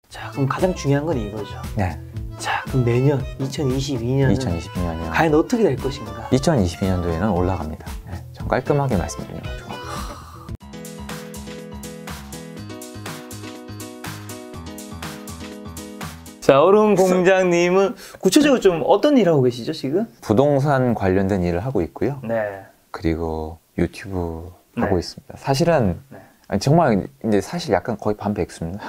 자, 그럼 가장 중요한 건 이거죠. 네. 자, 그럼 내년 2022년은 2022년이요. 과연 어떻게 될 것인가? 2022년도에는 올라갑니다. 네, 좀 깔끔하게 말씀드리면 좋아요. 자, 얼음 공장님은 구체적으로 좀 어떤 일 하고 계시죠, 지금? 부동산 관련된 일을 하고 있고요. 네. 그리고 유튜브 네. 하고 있습니다. 사실은 네. 아니, 정말 이제 사실 약간 거의 반백수입니다.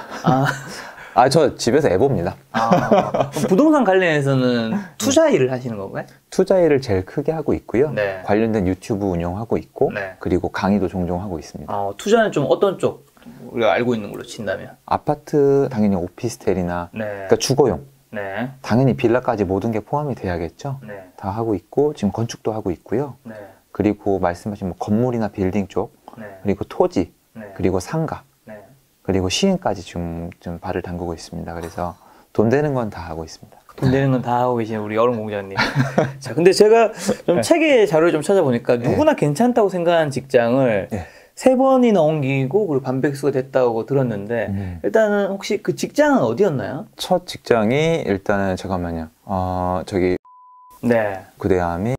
아, 저 집에서 애 봅니다. 그럼 부동산 관련해서는 투자 일을 하시는 건가요? 투자 일을 제일 크게 하고 있고요. 네. 관련된 유튜브 운영하고 있고 네. 그리고 강의도 종종 하고 있습니다. 투자는 좀 어떤 쪽 우리가 알고 있는 걸로 친다면? 아파트 당연히 오피스텔이나 네. 그러니까 주거용 네. 당연히 빌라까지 모든 게 포함이 돼야겠죠. 네. 다 하고 있고 지금 건축도 하고 있고요. 네. 그리고 말씀하신 뭐 건물이나 빌딩 쪽 네. 그리고 토지 네. 그리고 상가 네. 그리고 시행까지 좀 발을 담그고 있습니다. 그래서 돈 되는 건 다 하고 있습니다. 돈 되는 건 다 하고 계시는 우리 얼음 공장님. 자, 근데 제가 좀 책의 자료를 좀 찾아보니까 누구나 괜찮다고 생각하는 직장을 네. 3번이나 옮기고 그리고 반백수가 됐다고 들었는데 일단은 혹시 그 직장은 어디였나요? 첫 직장이 일단은 잠깐만요. 저기 네. 그 다음에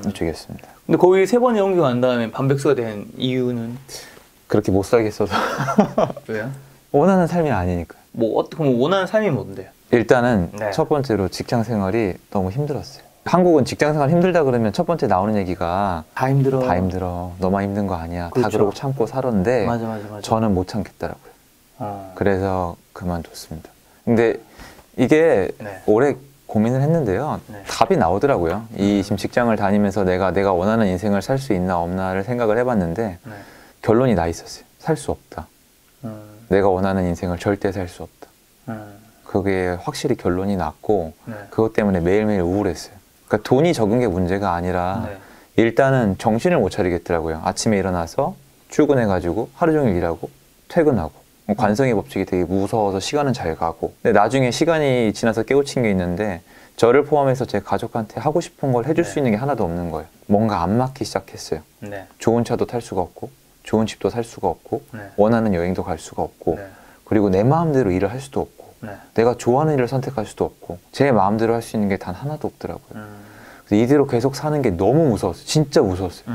이쪽이었습니다. 근데 거기 3번에 옮기고 난 다음에 반백수가 된 이유는 그렇게 못 살겠어서 왜요? 원하는 삶이 아니니까. 뭐 어떻게 원하는 삶이 뭔데요? 일단은 네. 첫 번째로 직장 생활이 너무 힘들었어요. 한국은 직장 생활 힘들다 그러면 첫 번째 나오는 얘기가 다 힘들어. 다 힘들어. 너만 힘든 거 아니야. 그렇죠. 다 그러고 참고 살았는데 맞아. 저는 못 참겠더라고요. 그래서 그만뒀습니다. 근데 이게 네. 오래 고민을 했는데요. 네. 답이 나오더라고요. 이 지금 직장을 다니면서 내가 원하는 인생을 살 수 있나 없나를 생각을 해봤는데 네. 결론이 나 있었어요. 살 수 없다. 내가 원하는 인생을 절대 살 수 없다. 그게 확실히 결론이 났고 네. 그것 때문에 매일매일 우울했어요. 그러니까 돈이 적은 게 문제가 아니라 네. 일단은 정신을 못 차리겠더라고요. 아침에 일어나서 출근해가지고 하루 종일 일하고 퇴근하고 관성의 법칙이 되게 무서워서 시간은 잘 가고 근데 나중에 시간이 지나서 깨우친 게 있는데 저를 포함해서 제 가족한테 하고 싶은 걸 해줄 수 있는 게 하나도 없는 거예요. 뭔가 안 맞기 시작했어요. 네. 좋은 차도 탈 수가 없고 좋은 집도 살 수가 없고 네. 원하는 여행도 갈 수가 없고 네. 그리고 내 마음대로 일을 할 수도 없고 네. 내가 좋아하는 일을 선택할 수도 없고 제 마음대로 할 수 있는 게 단 하나도 없더라고요. 그래서 이대로 계속 사는 게 너무 무서웠어요. 진짜 무서웠어요.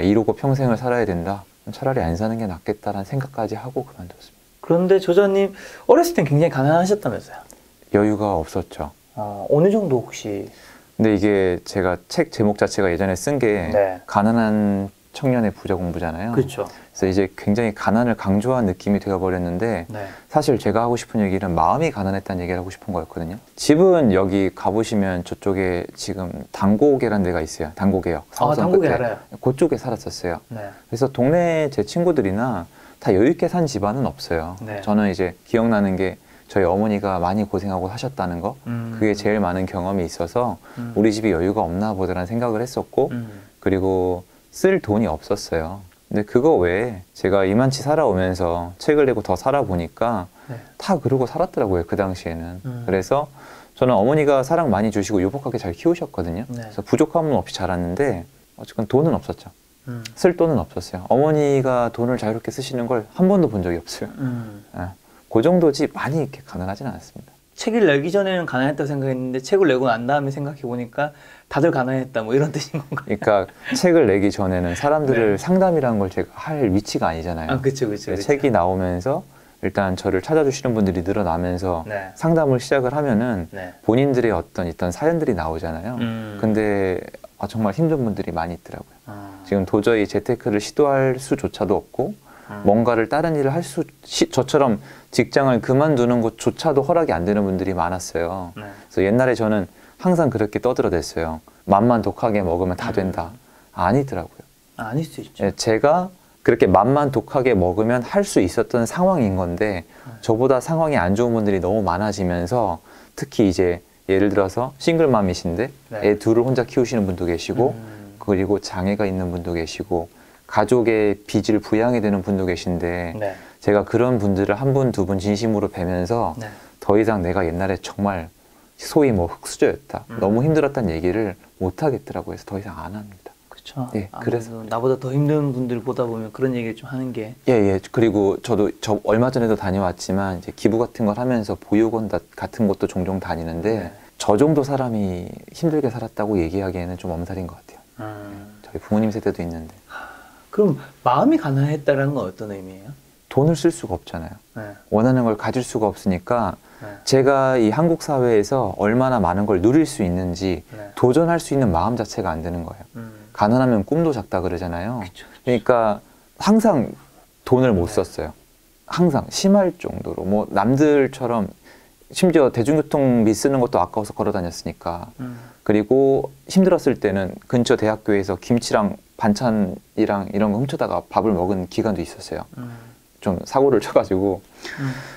이러고 평생을 살아야 된다. 차라리 안 사는 게 낫겠다라는 생각까지 하고 그만뒀습니다. 그런데 조자님 어렸을 땐 굉장히 가난하셨다면서요? 여유가 없었죠. 어느 정도 혹시? 근데 이게 제가 책 제목 자체가 예전에 쓴 게 네. 가난한 청년의 부자 공부잖아요. 그렇죠. 그래서 이제 굉장히 가난을 강조한 느낌이 되어버렸는데 네. 사실 제가 하고 싶은 얘기는 마음이 가난했다는 얘기를 하고 싶은 거였거든요. 집은 여기 가보시면 저쪽에 지금 당고개라는 데가 있어요. 당고개역. 당고개 알아요. 그쪽에 살았었어요. 네. 그래서 동네 제 친구들이나 다 여유있게 산 집안은 없어요. 네. 저는 이제 기억나는 게 저희 어머니가 많이 고생하고 사셨다는 거 그게 제일 많은 경험이 있어서 우리 집이 여유가 없나 보다라는 생각을 했었고 그리고 쓸 돈이 없었어요. 근데 그거 외에 제가 이만치 살아오면서 책을 내고 더 살아보니까 네. 다 그러고 살았더라고요. 그 당시에는. 그래서 저는 어머니가 사랑 많이 주시고 유복하게 잘 키우셨거든요. 네. 그래서 부족함은 없이 자랐는데 어쨌든 돈은 없었죠. 쓸 돈은 없었어요. 어머니가 돈을 자유롭게 쓰시는 걸 한 번도 본 적이 없어요. 그 정도지 많이 이렇게 가난하진 않았습니다. 책을 내기 전에는 가난했다고 생각했는데 책을 내고 난 다음에 생각해 보니까 다들 가난했다 뭐 이런 뜻인 건가요? 그러니까 책을 내기 전에는 사람들을 네. 상담이라는 걸 제가 할 위치가 아니잖아요. 그렇죠. 책이 나오면서 일단 저를 찾아주시는 분들이 늘어나면서 네. 상담을 시작을 하면은 네. 본인들의 어떤 사연들이 나오잖아요. 근데 정말 힘든 분들이 많이 있더라고요. 지금 도저히 재테크를 시도할 수조차도 없고 뭔가를 다른 일을 저처럼 직장을 그만두는 것조차도 허락이 안 되는 분들이 많았어요. 네. 그래서 옛날에 저는 항상 그렇게 떠들어댔어요. 맘만 독하게 먹으면 다 된다. 아니더라고요. 아닐 수 있죠. 제가 그렇게 맘만 독하게 먹으면 할 수 있었던 상황인 건데 저보다 상황이 안 좋은 분들이 너무 많아지면서 특히 이제 예를 들어서 싱글맘이신데 네. 애 둘을 혼자 키우시는 분도 계시고 그리고 장애가 있는 분도 계시고 가족의 빚을 부양해야 되는 분도 계신데 네. 제가 그런 분들을 한 분, 두 분 진심으로 뵈면서 네. 더 이상 내가 옛날에 정말 소위 뭐 흙수저였다. 너무 힘들었다는 얘기를 못 하겠더라고요. 그래서 더 이상 안 합니다. 그렇죠. 그렇죠. 예, 그래서 나보다 더 힘든 분들 보다 보면 그런 얘기를 좀 하는 게. 예. 그리고 저도 얼마 전에도 다녀왔지만 이제 기부 같은 걸 하면서 보육원 같은 것도 종종 다니는데 네. 저 정도 사람이 힘들게 살았다고 얘기하기에는 좀 엄살인 것 같아요. 저희 부모님 세대도 있는데. 그럼 마음이 가난했다는 건 어떤 의미예요? 돈을 쓸 수가 없잖아요. 네. 원하는 걸 가질 수가 없으니까 네. 제가 이 한국 사회에서 얼마나 많은 걸 누릴 수 있는지 네. 도전할 수 있는 마음 자체가 안 드는 거예요. 가난하면 꿈도 작다 그러잖아요. 그쵸. 그러니까 항상 돈을 못 썼어요. 항상 심할 정도로 뭐 남들처럼 심지어 대중교통비 쓰는 것도 아까워서 걸어 다녔으니까. 그리고 힘들었을 때는 근처 대학교에서 김치랑 반찬이랑 이런 거 훔쳐다가 밥을 먹은 기간도 있었어요. 좀 사고를 쳐가지고.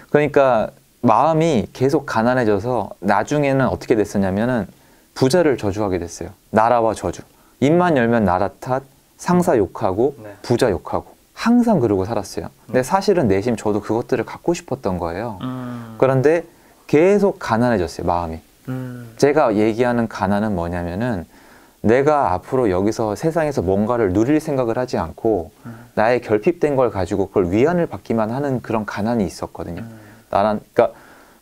그러니까 마음이 계속 가난해져서 나중에는 어떻게 됐었냐면은 부자를 저주하게 됐어요. 나라와 저주. 입만 열면 나라 탓, 상사 욕하고 네. 부자 욕하고 항상 그러고 살았어요. 근데 사실은 내심 저도 그것들을 갖고 싶었던 거예요. 그런데 계속 가난해졌어요, 마음이. 제가 얘기하는 가난은 뭐냐면은 내가 앞으로 여기서 세상에서 뭔가를 누릴 생각을 하지 않고 나의 결핍된 걸 가지고 그걸 위안을 받기만 하는 그런 가난이 있었거든요. 그러니까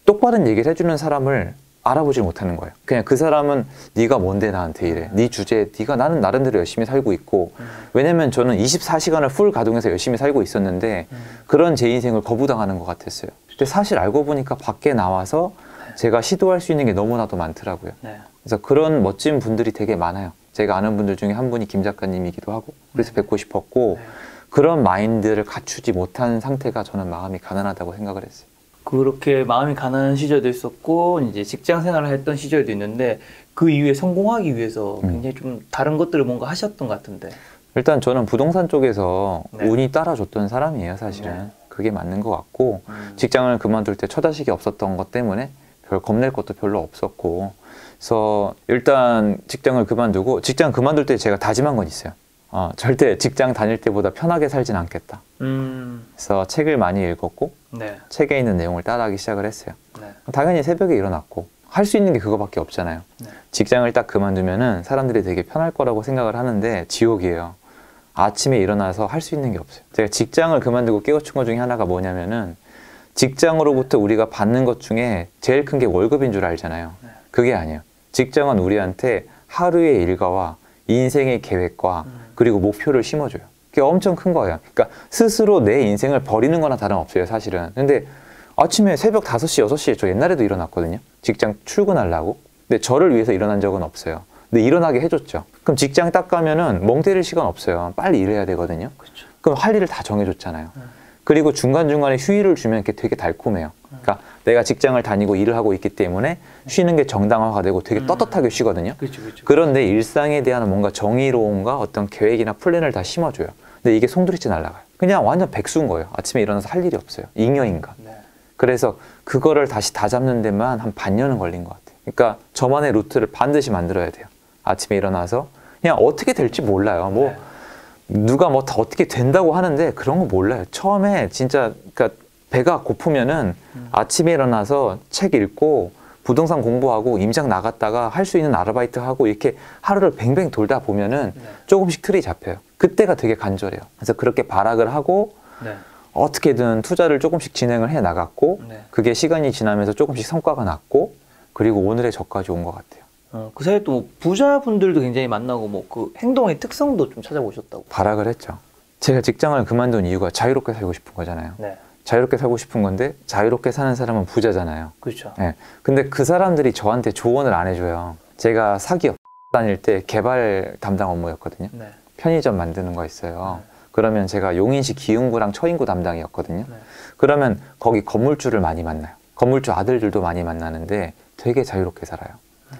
똑바른 얘기를 해주는 사람을 알아보질 못하는 거예요. 그냥 그 사람은 네가 뭔데 나한테 이래. 네 주제에 나는 나름대로 열심히 살고 있고 왜냐면 저는 24시간을 풀 가동해서 열심히 살고 있었는데 그런 제 인생을 거부당하는 것 같았어요. 근데 사실 알고 보니까 밖에 나와서 제가 시도할 수 있는 게 너무나도 많더라고요. 네. 그래서 그런 멋진 분들이 되게 많아요. 제가 아는 분들 중에 한 분이 김 작가님이기도 하고 그래서 뵙고 싶었고 그런 마인드를 갖추지 못한 상태가 저는 마음이 가난하다고 생각을 했어요. 그렇게 마음이 가난한 시절도 있었고 이제 직장 생활을 했던 시절도 있는데 그 이후에 성공하기 위해서 굉장히 좀 다른 것들을 뭔가 하셨던 것 같은데. 일단 저는 부동산 쪽에서 네. 운이 따라줬던 사람이에요, 사실은. 네. 그게 맞는 것 같고 직장을 그만둘 때 처자식이 없었던 것 때문에 별 겁낼 것도 별로 없었고 그래서 일단 직장을 그만두고 직장 그만둘 때 제가 다짐한 건 있어요. 절대 직장 다닐 때보다 편하게 살진 않겠다. 그래서 책을 많이 읽었고 네. 책에 있는 내용을 따라하기 시작을 했어요. 네. 당연히 새벽에 일어났고 할 수 있는 게 그거밖에 없잖아요. 네. 직장을 딱 그만두면은 사람들이 되게 편할 거라고 생각을 하는데 지옥이에요. 아침에 일어나서 할 수 있는 게 없어요. 제가 직장을 그만두고 깨우친 것 중에 하나가 뭐냐면은 직장으로부터 우리가 받는 것 중에 제일 큰 게 월급인 줄 알잖아요. 그게 아니에요. 직장은 우리한테 하루의 일과와 인생의 계획과 그리고 목표를 심어줘요. 그게 엄청 큰 거예요. 그러니까 스스로 내 인생을 버리는 거나 다름없어요, 사실은. 근데 아침에 새벽 5시, 6시에 저 옛날에도 일어났거든요. 직장 출근하려고. 근데 저를 위해서 일어난 적은 없어요. 근데 일어나게 해줬죠. 그럼 직장 딱 가면은 멍 때릴 시간 없어요. 빨리 일해야 되거든요. 그렇죠. 그럼 할 일을 다 정해줬잖아요. 그리고 중간중간에 휴일을 주면 그게 되게 달콤해요. 그러니까 내가 직장을 다니고 일을 하고 있기 때문에 쉬는 게 정당화가 되고 되게 떳떳하게 쉬거든요. 그렇죠, 그렇죠. 그런데 일상에 대한 뭔가 정의로움과 어떤 계획이나 플랜을 다 심어줘요. 근데 이게 송두리째 날아가요. 그냥 완전 백수인 거예요. 아침에 일어나서 할 일이 없어요. 잉여인간. 네. 그래서 그거를 다시 다 잡는 데만 한 반년은 걸린 것 같아요. 그러니까 저만의 루트를 반드시 만들어야 돼요. 아침에 일어나서 그냥 어떻게 될지 몰라요. 뭐 누가 뭐 다 어떻게 된다고 하는데 그런 거 몰라요. 처음에 진짜 그러니까 배가 고프면은 아침에 일어나서 책 읽고 부동산 공부하고 임장 나갔다가 할 수 있는 아르바이트 하고 이렇게 하루를 뱅뱅 돌다 보면은 조금씩 틀이 잡혀요. 그때가 되게 간절해요. 그래서 그렇게 발악을 하고 네. 어떻게든 투자를 조금씩 진행을 해 나갔고 네. 그게 시간이 지나면서 조금씩 성과가 났고 그리고 오늘의 저까지 온 것 같아요. 그 사이에 또 부자분들도 굉장히 만나고 뭐 그 행동의 특성도 좀 찾아보셨다고. 발악을 했죠. 제가 직장을 그만둔 이유가 자유롭게 살고 싶은 거잖아요. 네. 자유롭게 살고 싶은 건데 자유롭게 사는 사람은 부자잖아요. 그렇죠. 네. 근데 그 사람들이 저한테 조언을 안 해줘요. 제가 사기업 다닐 때 개발 담당 업무였거든요. 네. 편의점 만드는 거 있어요. 그러면 제가 용인시 기흥구랑 처인구 담당이었거든요. 네. 그러면 거기 건물주를 많이 만나요. 건물주 아들들도 많이 만나는데 되게 자유롭게 살아요.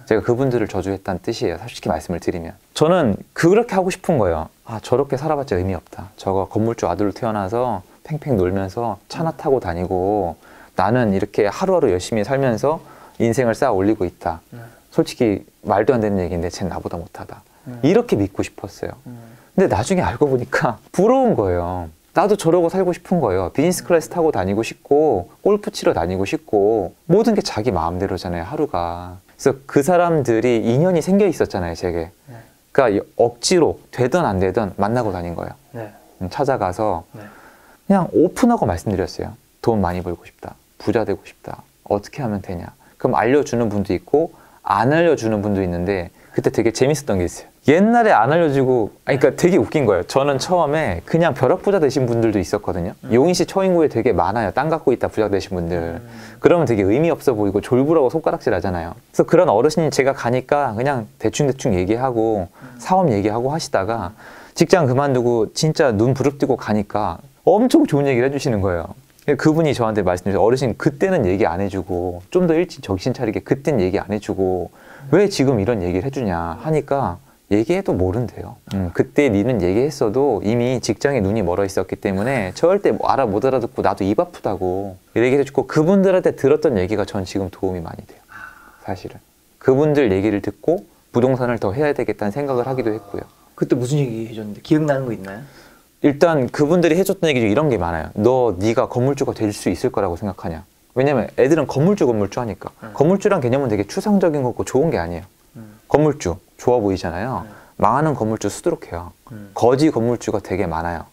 제가 그분들을 저주했다는 뜻이에요. 솔직히 말씀을 드리면. 저는 그렇게 하고 싶은 거예요. 아, 저렇게 살아봤자 의미 없다. 저거 건물주 아들로 태어나서 팽팽 놀면서 차나 타고 다니고 나는 이렇게 하루하루 열심히 살면서 인생을 쌓아 올리고 있다. 솔직히 말도 안 되는 얘기인데 쟤는 나보다 못하다. 이렇게 믿고 싶었어요. 근데 나중에 알고 보니까 부러운 거예요. 나도 저러고 살고 싶은 거예요. 비즈니스 클래스 타고 다니고 싶고 골프 치러 다니고 싶고 모든 게 자기 마음대로잖아요, 하루가. 그래서 그 사람들이 인연이 생겨 있었잖아요, 제게. 그러니까 억지로 되든 안 되든 만나고 다닌 거예요. 네. 찾아가서 네. 그냥 오픈하고 말씀드렸어요. 돈 많이 벌고 싶다. 부자 되고 싶다. 어떻게 하면 되냐. 그럼 알려주는 분도 있고 안 알려주는 분도 있는데 그때 되게 재밌었던 게 있어요. 옛날에 안 알려주고 그러니까 되게 웃긴 거예요. 저는 처음에 그냥 벼락부자 되신 분들도 있었거든요. 용인시 처인구에 되게 많아요. 땅 갖고 있다 부자 되신 분들. 그러면 되게 의미 없어 보이고 졸부라고 손가락질 하잖아요. 그래서 그런 어르신이 제가 가니까 그냥 대충대충 얘기하고 사업 얘기하고 하시다가 직장 그만두고 진짜 눈 부릅뜨고 가니까 엄청 좋은 얘기를 해주시는 거예요. 그분이 저한테 말씀드렸어요. 어르신 그때는 얘기 안 해주고 좀 더 일찍 정신 차리게 그때는 얘기 안 해주고 왜 지금 이런 얘기를 해주냐 하니까 얘기해도 모른대요. 그때 니는 얘기했어도 이미 직장에 눈이 멀어 있었기 때문에 절대 못 알아듣고 나도 입 아프다고 얘기를 해주고 그분들한테 들었던 얘기가 전 지금 도움이 많이 돼요. 사실은. 그분들 얘기를 듣고 부동산을 더 해야 되겠다는 생각을 하기도 했고요. 그때 무슨 얘기 해줬는데 기억나는 거 있나요? 일단 그분들이 해줬던 얘기 중에 이런 게 많아요. 네가 건물주가 될 수 있을 거라고 생각하냐. 왜냐면 애들은 건물주 하니까. 건물주란 개념은 되게 추상적인 거고 좋은 게 아니에요. 건물주 좋아 보이잖아요. 망하는 건물주 수두룩해요. 거지 건물주가 되게 많아요.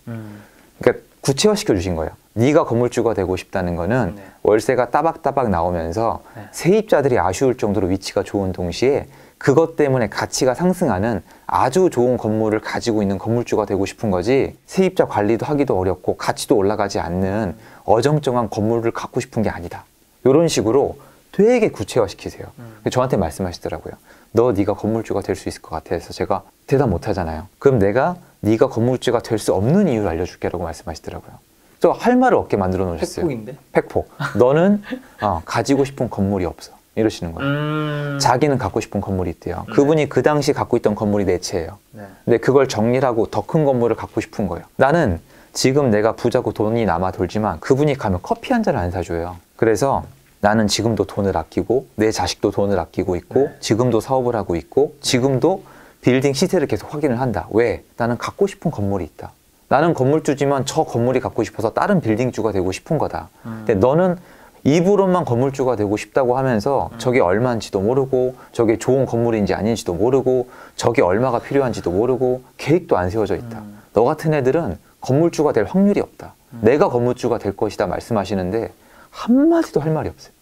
그러니까 구체화시켜 주신 거예요. 네가 건물주가 되고 싶다는 거는 월세가 따박따박 나오면서 세입자들이 아쉬울 정도로 위치가 좋은 동시에 그것 때문에 가치가 상승하는 아주 좋은 건물을 가지고 있는 건물주가 되고 싶은 거지 세입자 관리도 하기도 어렵고 가치도 올라가지 않는 어정쩡한 건물을 갖고 싶은 게 아니다. 이런 식으로 되게 구체화시키세요. 저한테 말씀하시더라고요. 네가 건물주가 될 수 있을 것 같아. 해서 제가 대답 못 하잖아요. 그럼 내가 네가 건물주가 될 수 없는 이유를 알려줄게 라고 말씀하시더라고요. 저 할 말을 없게 만들어 놓으셨어요. 팩폭인데? 팩폭. 너는 가지고 싶은 건물이 없어. 이러시는 거예요. 자기는 갖고 싶은 건물이 있대요. 그분이 그 당시 갖고 있던 건물이 네 채예요. 근데 그걸 정리를 하고 더 큰 건물을 갖고 싶은 거예요. 나는 지금 내가 부자고 돈이 남아 돌지만 그분이 가면 커피 한 잔을 안 사줘요. 그래서 나는 지금도 돈을 아끼고 내 자식도 돈을 아끼고 있고 지금도 사업을 하고 있고 지금도 빌딩 시세를 계속 확인을 한다. 왜? 나는 갖고 싶은 건물이 있다. 나는 건물주지만 저 건물이 갖고 싶어서 다른 빌딩주가 되고 싶은 거다. 근데 너는 입으로만 건물주가 되고 싶다고 하면서 저게 얼마인지도 모르고 저게 좋은 건물인지 아닌지도 모르고 저게 얼마가 필요한지도 모르고 계획도 안 세워져 있다. 너 같은 애들은 건물주가 될 확률이 없다. 내가 건물주가 될 것이다 말씀하시는데 한마디도 할 말이 없어요.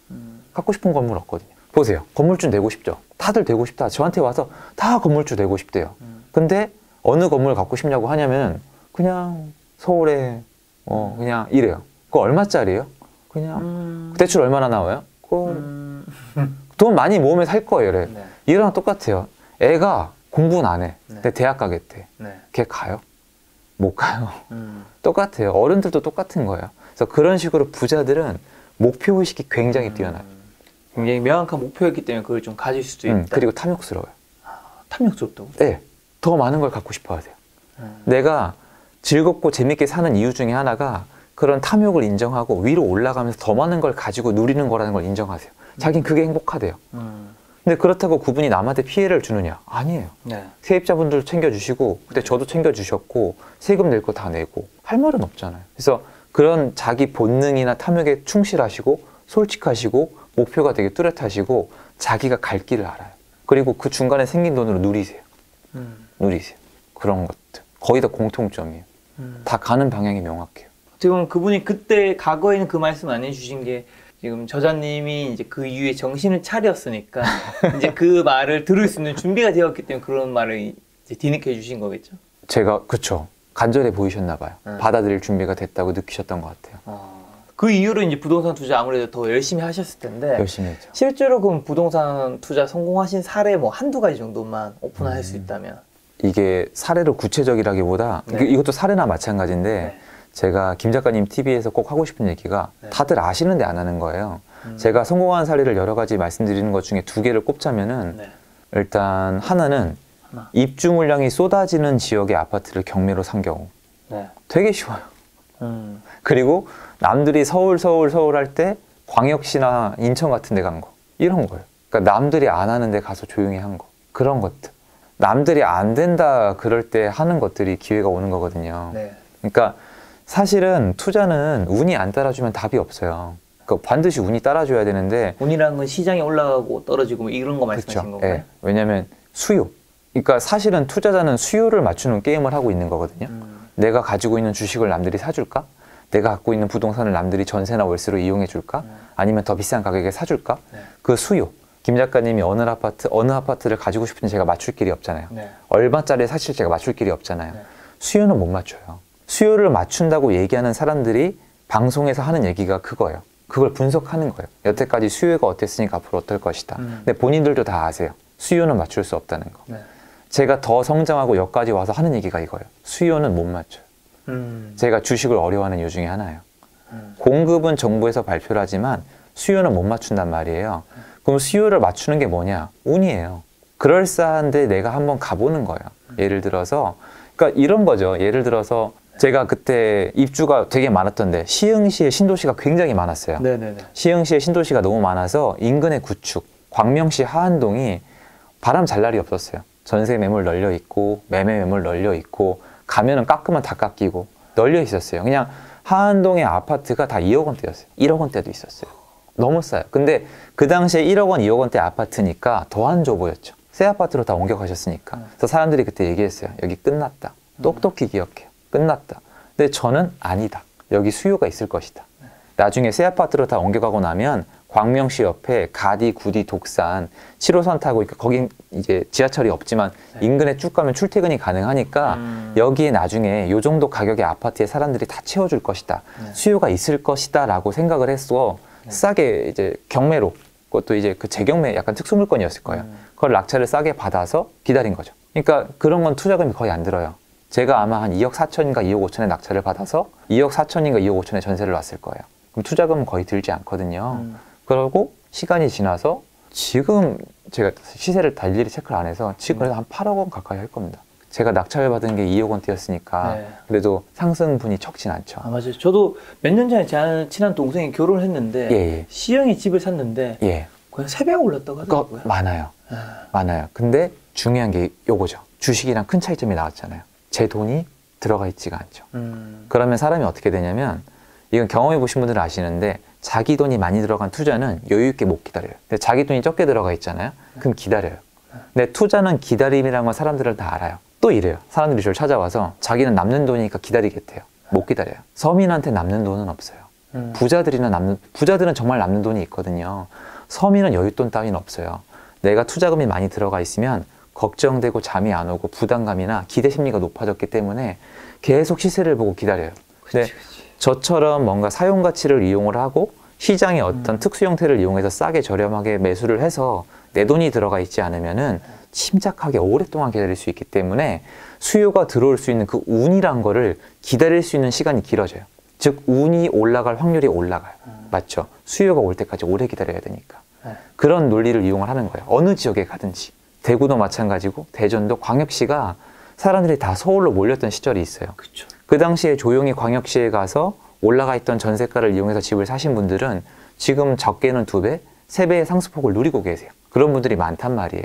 갖고 싶은 건물 없거든요. 보세요. 건물주 되고 싶죠? 다들 되고 싶다. 저한테 와서 다 건물주 되고 싶대요. 근데 어느 건물 갖고 싶냐고 하냐면 그냥 서울에 그냥 이래요. 그거 얼마짜리예요? 그냥 대출 얼마나 나와요? 돈 많이 모으면 살 거예요. 이래. 이랑 똑같아요. 애가 공부는 안 해. 근데 대학 가겠대. 걔 가요? 못 가요. 똑같아요. 어른들도 똑같은 거예요. 그래서 그런 식으로 부자들은 목표의식이 굉장히 뛰어나요. 굉장히 명확한 목표였기 때문에 그걸 좀 가질 수도 있다. 그리고 탐욕스러워요. 탐욕스럽다고? 네. 더 많은 걸 갖고 싶어 하세요. 내가 즐겁고 재밌게 사는 이유 중에 하나가 그런 탐욕을 인정하고 위로 올라가면서 더 많은 걸 가지고 누리는 거라는 걸 인정하세요. 자긴 그게 행복하대요. 근데 그렇다고 그분이 남한테 피해를 주느냐? 아니에요. 세입자분들 챙겨주시고 그때 저도 챙겨주셨고 세금 낼 거 다 내고 할 말은 없잖아요. 그래서 그런 자기 본능이나 탐욕에 충실하시고 솔직하시고 목표가 되게 뚜렷하시고 자기가 갈 길을 알아요. 그리고 그 중간에 생긴 돈으로 누리세요. 누리세요. 그런 것들. 거의 다 공통점이에요. 다 가는 방향이 명확해요. 지금 그분이 그때 과거에는 그 말씀 안 해주신 게 지금 저자님이 이제 그 이후에 정신을 차렸으니까 이제 그 말을 들을 수 있는 준비가 되었기 때문에 그런 말을 이제 뒤늦게 해주신 거겠죠? 제가 그쵸. 간절해 보이셨나 봐요. 받아들일 준비가 됐다고 느끼셨던 것 같아요. 그 이후로 이제 부동산 투자 아무래도 더 열심히 하셨을 텐데 열심히 했죠. 실제로 그럼 부동산 투자 성공하신 사례 뭐 한두 가지 정도만 오픈할 수 있다면 이게 사례로 구체적이라기보다 이것도 사례나 마찬가지인데 제가 김 작가님 TV에서 꼭 하고 싶은 얘기가 다들 아시는데 안 하는 거예요. 제가 성공한 사례를 여러 가지 말씀드리는 것 중에 두 개를 꼽자면은 일단 하나는 입주 물량이 쏟아지는 지역의 아파트를 경매로 산 경우. 되게 쉬워요. 그리고 남들이 서울 할 때 광역시나 인천 같은 데 간 거. 이런 거예요. 그러니까 남들이 안 하는데 가서 조용히 한 거. 그런 것들. 남들이 안 된다 그럴 때 하는 것들이 기회가 오는 거거든요. 그러니까 사실은 투자는 운이 안 따라주면 답이 없어요. 그러니까 반드시 운이 따라줘야 되는데 운이라는 건 시장이 올라가고 떨어지고 뭐 이런 거 말씀하신 건가요? 왜냐하면 수요. 그러니까 사실은 투자자는 수요를 맞추는 게임을 하고 있는 거거든요. 내가 가지고 있는 주식을 남들이 사줄까? 내가 갖고 있는 부동산을 남들이 전세나 월세로 이용해 줄까? 아니면 더 비싼 가격에 사줄까? 네. 그 수요. 김 작가님이 어느 아파트를 가지고 싶은지 제가 맞출 길이 없잖아요. 네. 얼마짜리 사실 제가 맞출 길이 없잖아요. 네. 수요는 못 맞춰요. 수요를 맞춘다고 얘기하는 사람들이 방송에서 하는 얘기가 그거예요. 그걸 분석하는 거예요. 여태까지 수요가 어땠으니까 앞으로 어떨 것이다. 근데 본인들도 다 아세요. 수요는 맞출 수 없다는 거. 네. 제가 더 성장하고 여기까지 와서 하는 얘기가 이거예요. 수요는 못 맞춰요. 제가 주식을 어려워하는 이유 중에 하나예요. 공급은 정부에서 발표를 하지만 수요는 못 맞춘단 말이에요. 그럼 수요를 맞추는 게 뭐냐? 운이에요. 그럴싸한데 내가 한번 가보는 거예요. 예를 들어서 그러니까 이런 거죠. 예를 들어서 제가 그때 입주가 되게 많았던데 시흥시에 신도시가 굉장히 많았어요. 네네네. 시흥시에 신도시가 너무 많아서 인근의 구축, 광명시 하안동이 바람 잘 날이 없었어요. 전세 매물 널려 있고 매매 매물 널려 있고 가면은 깎으면 다 깎이고 널려 있었어요. 그냥 하안동의 아파트가 다 2억 원대였어요. 1억 원대도 있었어요. 너무 싸요. 근데 그 당시에 1억 원, 2억 원대 아파트니까 더 안 좋아 보였죠. 새 아파트로 다 옮겨가셨으니까. 그래서 사람들이 그때 얘기했어요. 여기 끝났다. 똑똑히 기억해요. 끝났다. 근데 저는 아니다. 여기 수요가 있을 것이다. 나중에 새 아파트로 다 옮겨가고 나면 광명시 옆에 가디, 구디, 독산 7호선 타고 거긴 이제 지하철이 없지만 인근에 쭉 가면 출퇴근이 가능하니까 여기에 나중에 요 정도 가격의 아파트에 사람들이 다 채워줄 것이다. 수요가 있을 것이다 라고 생각을 했어. 싸게 이제 경매로 그것도 이제 그 재경매 약간 특수물건이었을 거예요. 그걸 낙찰을 싸게 받아서 기다린 거죠. 그러니까 그런 건 투자금이 거의 안 들어요. 제가 아마 한 2억 4천인가 2억 5천에 낙찰을 받아서 2억 4천인가 2억 5천에 전세를 놨을 거예요. 그럼 투자금은 거의 들지 않거든요. 그러고 시간이 지나서 지금 제가 시세를 다 일일이 체크를 안 해서 지금 그래도 한 8억 원 가까이 할 겁니다. 제가 낙찰을 받은 게 2억 원대였으니까 네. 그래도 상승분이 적진 않죠. 아, 맞아요. 저도 몇 년 전에 제 친한 동생이 결혼을 했는데 예. 시흥에 집을 샀는데 예. 그냥 3배가 올랐다고 하더라고요. 많아요. 아. 많아요. 근데 중요한 게 요거죠. 주식이랑 큰 차이점이 나왔잖아요. 제 돈이 들어가 있지가 않죠. 그러면 사람이 어떻게 되냐면 이건 경험해 보신 분들은 아시는데 자기 돈이 많이 들어간 투자는 여유 있게 못 기다려요. 근데 자기 돈이 적게 들어가 있잖아요. 그럼 기다려요. 근데 투자는 기다림이라는 건 사람들은 다 알아요. 또 이래요. 사람들이 저를 찾아와서 자기는 남는 돈이니까 기다리겠대요. 못 기다려요. 서민한테 남는 돈은 없어요. 부자들은 정말 남는 돈이 있거든요. 서민은 여윳돈 따위는 없어요. 내가 투자금이 많이 들어가 있으면 걱정되고 잠이 안 오고 부담감이나 기대 심리가 높아졌기 때문에 계속 시세를 보고 기다려요. 근데 저처럼 뭔가 사용 가치를 이용을 하고 시장의 어떤 특수 형태를 이용해서 싸게 저렴하게 매수를 해서 내 돈이 들어가 있지 않으면은 침착하게 오랫동안 기다릴 수 있기 때문에 수요가 들어올 수 있는 그 운이란 거를 기다릴 수 있는 시간이 길어져요. 즉 운이 올라갈 확률이 올라가요. 맞죠? 수요가 올 때까지 오래 기다려야 되니까. 그런 논리를 이용을 하는 거예요. 어느 지역에 가든지. 대구도 마찬가지고 대전도 광역시가 사람들이 다 서울로 몰렸던 시절이 있어요. 그쵸. 그 당시에 조용히 광역시에 가서 올라가 있던 전세가를 이용해서 집을 사신 분들은 지금 적게는 2배, 3배의 상승폭을 누리고 계세요. 그런 분들이 많단 말이에요.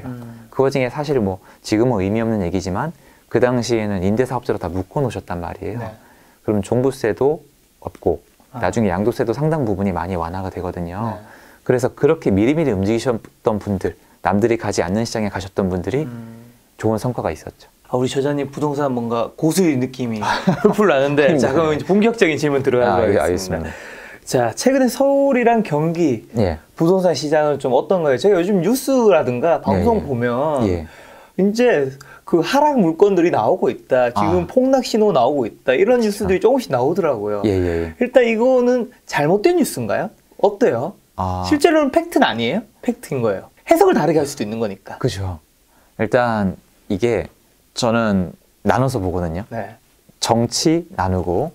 그 와중에 사실 뭐 지금은 의미 없는 얘기지만 그 당시에는 임대사업자로 다 묶어 놓으셨단 말이에요. 네. 그럼 종부세도 없고 나중에 양도세도 상당 부분이 많이 완화가 되거든요. 그래서 그렇게 미리미리 움직이셨던 분들, 남들이 가지 않는 시장에 가셨던 분들이 좋은 성과가 있었죠. 아, 우리 저자님 부동산 뭔가 고수의 느낌이 풀풀 나는데 자, 그럼 이제 본격적인 질문 들어가겠습니다. 알겠습니다. 자, 최근에 서울이랑 경기 예. 부동산 시장은 좀 어떤가요? 제가 요즘 뉴스라든가 방송 예. 보면 예. 이제 그 하락 물건들이 나오고 있다. 지금 폭락 신호 나오고 있다. 이런 뉴스들이 조금씩 나오더라고요. 예. 일단 이거는 잘못된 뉴스인가요? 어때요? 실제로는 팩트는 아니에요? 팩트인 거예요. 해석을 다르게 할 수도 있는 거니까. 그죠. 일단 이게 저는 나눠서 보거든요. 네. 정치 나누고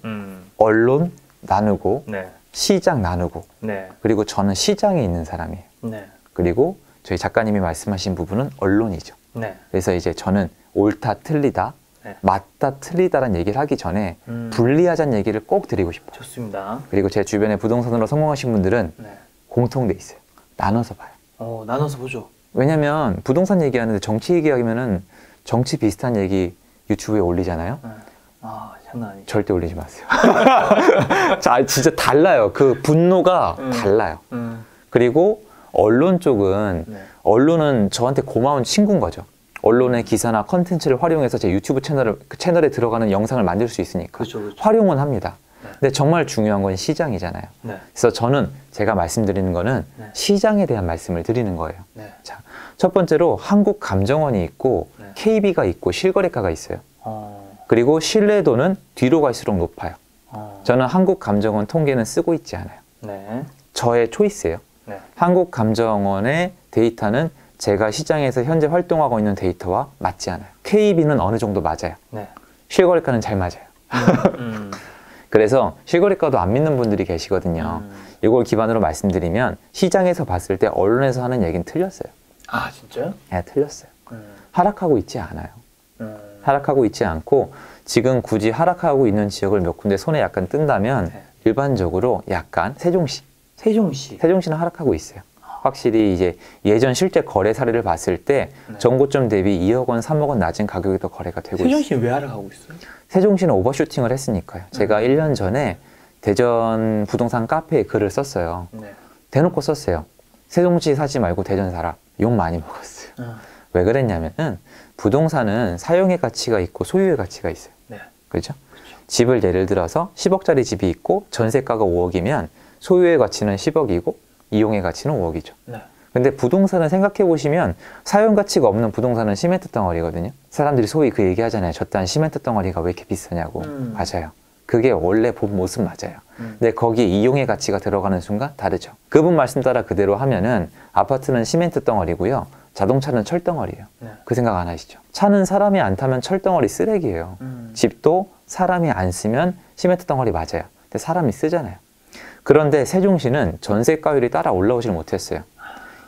언론 나누고 네. 시장 나누고 네. 그리고 저는 시장에 있는 사람이에요. 네. 그리고 저희 작가님이 말씀하신 부분은 언론이죠. 네. 그래서 이제 저는 옳다 틀리다 네. 맞다 틀리다라는 얘기를 하기 전에 분리하자는 얘기를 꼭 드리고 싶어요. 좋습니다. 그리고 제 주변에 부동산으로 성공하신 분들은 네. 공통돼 있어요. 나눠서 봐요. 나눠서 보죠. 왜냐면 부동산 얘기하는데 정치 얘기하면은 정치 비슷한 얘기 유튜브에 올리잖아요. 네. 아, 장난 아니죠. 절대 올리지 마세요. 자, 진짜 달라요. 그 분노가 달라요. 그리고 언론 쪽은 네. 언론은 저한테 고마운 친구인 거죠. 언론의 기사나 컨텐츠를 활용해서 제 유튜브 채널에 들어가는 영상을 만들 수 있으니까 그렇죠. 활용은 합니다. 근데 정말 중요한 건 시장이잖아요. 네. 그래서 저는 제가 말씀드리는 거는 네. 시장에 대한 말씀을 드리는 거예요. 네. 자, 첫 번째로 한국감정원이 있고 네. KB가 있고 실거래가가 있어요. 어. 그리고 신뢰도는 뒤로 갈수록 높아요. 어. 저는 한국감정원 통계는 쓰고 있지 않아요. 네. 저의 초이스예요. 네. 한국감정원의 데이터는 제가 시장에서 현재 활동하고 있는 데이터와 맞지 않아요. KB는 어느 정도 맞아요. 네. 실거래가는 잘 맞아요. 그래서 실거래가도 안 믿는 분들이 계시거든요. 이걸 기반으로 말씀드리면 시장에서 봤을 때 언론에서 하는 얘기는 틀렸어요. 아, 진짜요? 네, 틀렸어요. 하락하고 있지 않아요. 음. 하락하고 있지 않고 지금 굳이 하락하고 있는 지역을 몇 군데 손에 약간 뜬다면 네. 일반적으로 약간 세종시. 세종시. 세종시는 하락하고 있어요. 확실히 이제 예전 실제 거래 사례를 봤을 때 네. 전고점 대비 2억 원, 3억 원 낮은 가격에도 거래가 되고 있어요. 세종시는 왜 하락하고 있어요? 세종시는 오버슈팅을 했으니까요. 제가 1년 전에 대전 부동산 카페에 글을 썼어요. 네. 대놓고 썼어요. 세종시 사지 말고 대전 사라. 욕 많이 먹었어요. 왜 그랬냐면은 부동산은 사용의 가치가 있고 소유의 가치가 있어요. 네. 그렇죠? 집을 예를 들어서 10억짜리 집이 있고 전세가가 5억이면 소유의 가치는 10억이고 이용의 가치는 5억이죠. 네. 근데 부동산을 생각해 보시면 사용 가치가 없는 부동산은 시멘트 덩어리거든요. 사람들이 소위 그 얘기하잖아요. 저 딴 시멘트 덩어리가 왜 이렇게 비싸냐고. 맞아요. 그게 원래 본 모습 맞아요. 근데 거기에 이용의 가치가 들어가는 순간 다르죠. 그분 말씀 따라 그대로 하면은 아파트는 시멘트 덩어리고요. 자동차는 철 덩어리예요. 네. 그 생각 안 하시죠? 차는 사람이 안 타면 철 덩어리 쓰레기예요. 집도 사람이 안 쓰면 시멘트 덩어리 맞아요. 근데 사람이 쓰잖아요. 그런데 세종시는 전세가율이 따라 올라오질 못했어요.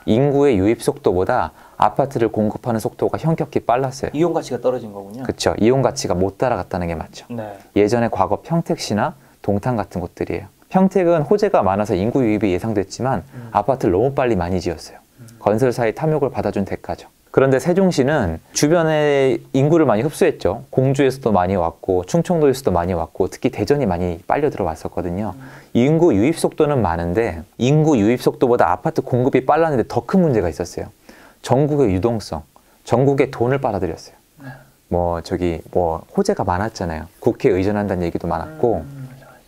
인구의 유입 속도보다 아파트를 공급하는 속도가 현격히 빨랐어요. 이용 가치가 떨어진 거군요. 그렇죠. 이용 가치가 못 따라갔다는 게 맞죠. 네. 예전에 과거 평택시나 동탄 같은 곳들이에요. 평택은 호재가 많아서 인구 유입이 예상됐지만 아파트를 너무 빨리 많이 지었어요. 건설사의 탐욕을 받아준 대가죠. 그런데 세종시는 주변에 인구를 많이 흡수했죠. 공주에서도 많이 왔고 충청도에서도 많이 왔고 특히 대전이 많이 빨려 들어왔었거든요. 인구 유입 속도는 많은데 인구 유입 속도보다 아파트 공급이 빨랐는데 더 큰 문제가 있었어요. 전국의 유동성, 전국에 돈을 빨아들였어요. 뭐 호재가 많았잖아요. 국회에 의존한다는 얘기도 많았고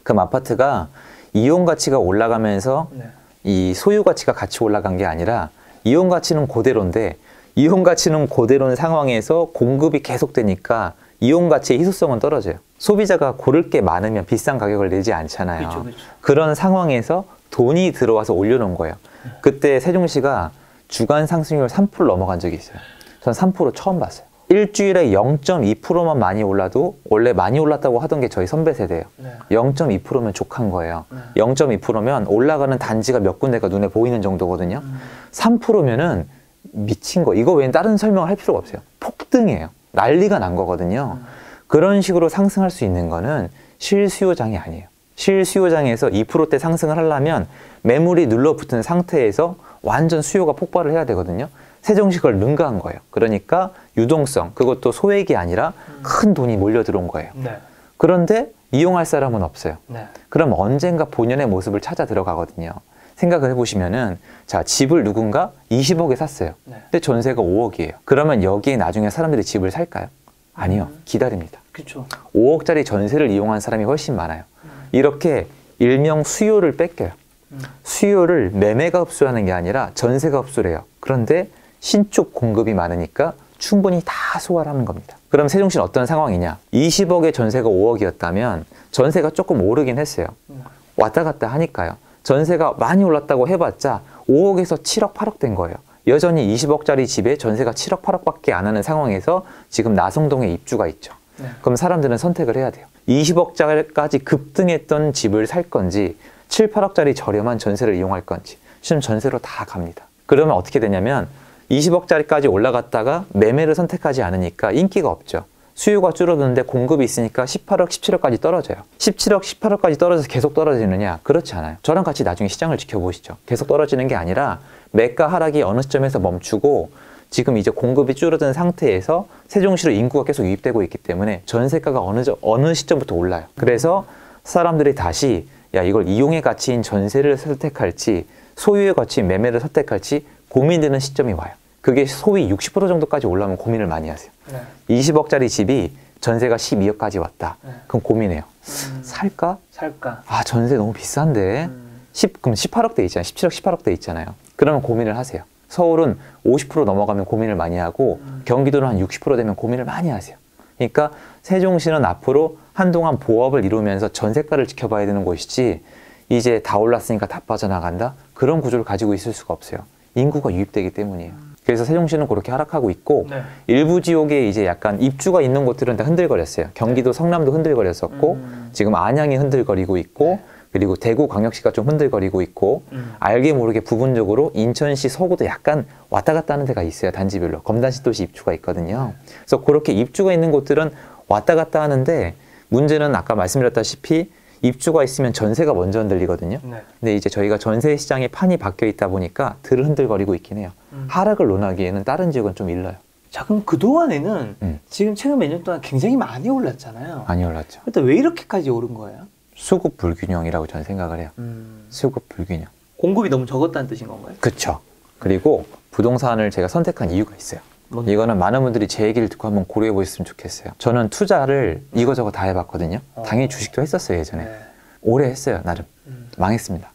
그럼 아파트가 이용 가치가 올라가면서 네. 이 소유 가치가 같이 올라간 게 아니라 이용 가치는 그대로인데 이용 가치는 그대로인 상황에서 공급이 계속되니까 이용 가치의 희소성은 떨어져요. 소비자가 고를 게 많으면 비싼 가격을 내지 않잖아요. 그렇죠, 그렇죠. 그런 상황에서 돈이 들어와서 올려놓은 거예요. 그때 세종시가 주간 상승률 3% 넘어간 적이 있어요. 전 3% 처음 봤어요. 일주일에 0.2%만 많이 올라도 원래 많이 올랐다고 하던 게 저희 선배 세대예요. 네. 0.2%면 족한 거예요. 0.2%면 올라가는 단지가 몇 군데가 눈에 보이는 정도거든요. 3%면은 미친 거. 이거 외엔 다른 설명을 할 필요가 없어요. 폭등이에요. 난리가 난 거거든요. 그런 식으로 상승할 수 있는 거는 실수요장이 아니에요. 실수요장에서 2%대 상승을 하려면 매물이 눌러붙은 상태에서 완전 수요가 폭발을 해야 되거든요. 세종시 그걸 능가한 거예요. 그러니까 유동성, 그것도 소액이 아니라 큰 돈이 몰려 들어온 거예요. 네. 그런데 이용할 사람은 없어요. 네. 그럼 언젠가 본연의 모습을 찾아 들어가거든요. 생각을 해보시면은 자, 집을 누군가 20억에 샀어요. 네. 근데 전세가 5억이에요. 그러면 여기에 나중에 사람들이 집을 살까요? 아니요. 기다립니다. 그렇죠. 5억짜리 전세를 이용한 사람이 훨씬 많아요. 이렇게 일명 수요를 뺏겨요. 수요를 매매가 흡수하는 게 아니라 전세가 흡수를 해요. 그런데 신축 공급이 많으니까 충분히 다 소화를 하는 겁니다. 그럼 세종시는 어떤 상황이냐? 20억의 전세가 5억이었다면 전세가 조금 오르긴 했어요. 왔다 갔다 하니까요. 전세가 많이 올랐다고 해봤자 5억에서 7억, 8억 된 거예요. 여전히 20억짜리 집에 전세가 7억, 8억밖에 안 하는 상황에서 지금 나성동에 입주가 있죠. 네. 그럼 사람들은 선택을 해야 돼요. 20억짜리까지 급등했던 집을 살 건지 7, 8억짜리 저렴한 전세를 이용할 건지 지금 전세로 다 갑니다. 그러면 어떻게 되냐면 20억짜리까지 올라갔다가 매매를 선택하지 않으니까 인기가 없죠. 수요가 줄어드는데 공급이 있으니까 18억, 17억까지 떨어져요. 17억, 18억까지 떨어져서 계속 떨어지느냐? 그렇지 않아요. 저랑 같이 나중에 시장을 지켜보시죠. 계속 떨어지는 게 아니라 매가 하락이 어느 시점에서 멈추고 지금 이제 공급이 줄어든 상태에서 세종시로 인구가 계속 유입되고 있기 때문에 전세가가 어느 시점부터 올라요. 그래서 사람들이 다시 야, 이걸 이용의 가치인 전세를 선택할지 소유의 가치인 매매를 선택할지 고민되는 시점이 와요. 그게 소위 60% 정도까지 올라오면 고민을 많이 하세요. 네. 20억짜리 집이 전세가 12억까지 왔다. 네. 그럼 고민해요. 살까? 살까? 아, 전세 너무 비싼데. 그럼 18억대 있잖아요. 17억, 18억대 있잖아요. 그러면 고민을 하세요. 서울은 50% 넘어가면 고민을 많이 하고 경기도는 한 60% 되면 고민을 많이 하세요. 그러니까 세종시는 앞으로 한동안 보합을 이루면서 전세가를 지켜봐야 되는 곳이지 이제 다 올랐으니까 다 빠져나간다? 그런 구조를 가지고 있을 수가 없어요. 인구가 유입되기 때문이에요. 그래서 세종시는 그렇게 하락하고 있고 네. 일부 지역에 이제 약간 입주가 있는 곳들은 다 흔들거렸어요. 경기도 성남도 흔들거렸었고 지금 안양이 흔들거리고 있고 그리고 대구 광역시가 좀 흔들거리고 있고 알게 모르게 부분적으로 인천시 서구도 약간 왔다 갔다 하는 데가 있어요. 단지별로. 검단시도시 입주가 있거든요. 그래서 그렇게 입주가 있는 곳들은 왔다 갔다 하는데 문제는 아까 말씀드렸다시피 입주가 있으면 전세가 먼저 흔들리거든요. 네. 근데 이제 저희가 전세 시장에 판이 바뀌어 있다 보니까 덜 흔들거리고 있긴 해요. 하락을 논하기에는 다른 지역은 좀 일러요. 자, 그럼 그동안에는 지금 최근 몇 년 동안 굉장히 많이 올랐잖아요. 많이 올랐죠. 근데 왜 이렇게까지 오른 거예요? 수급 불균형이라고 저는 생각을 해요. 수급 불균형. 공급이 너무 적었다는 뜻인 건가요? 그쵸. 그리고 부동산을 제가 선택한 이유가 있어요. 뭔데? 이거는 많은 분들이 제 얘기를 듣고 한번 고려해 보셨으면 좋겠어요. 저는 투자를 이거저거 다 해봤거든요. 당연히 주식도 했었어요, 예전에. 네. 오래 했어요, 나름. 망했습니다.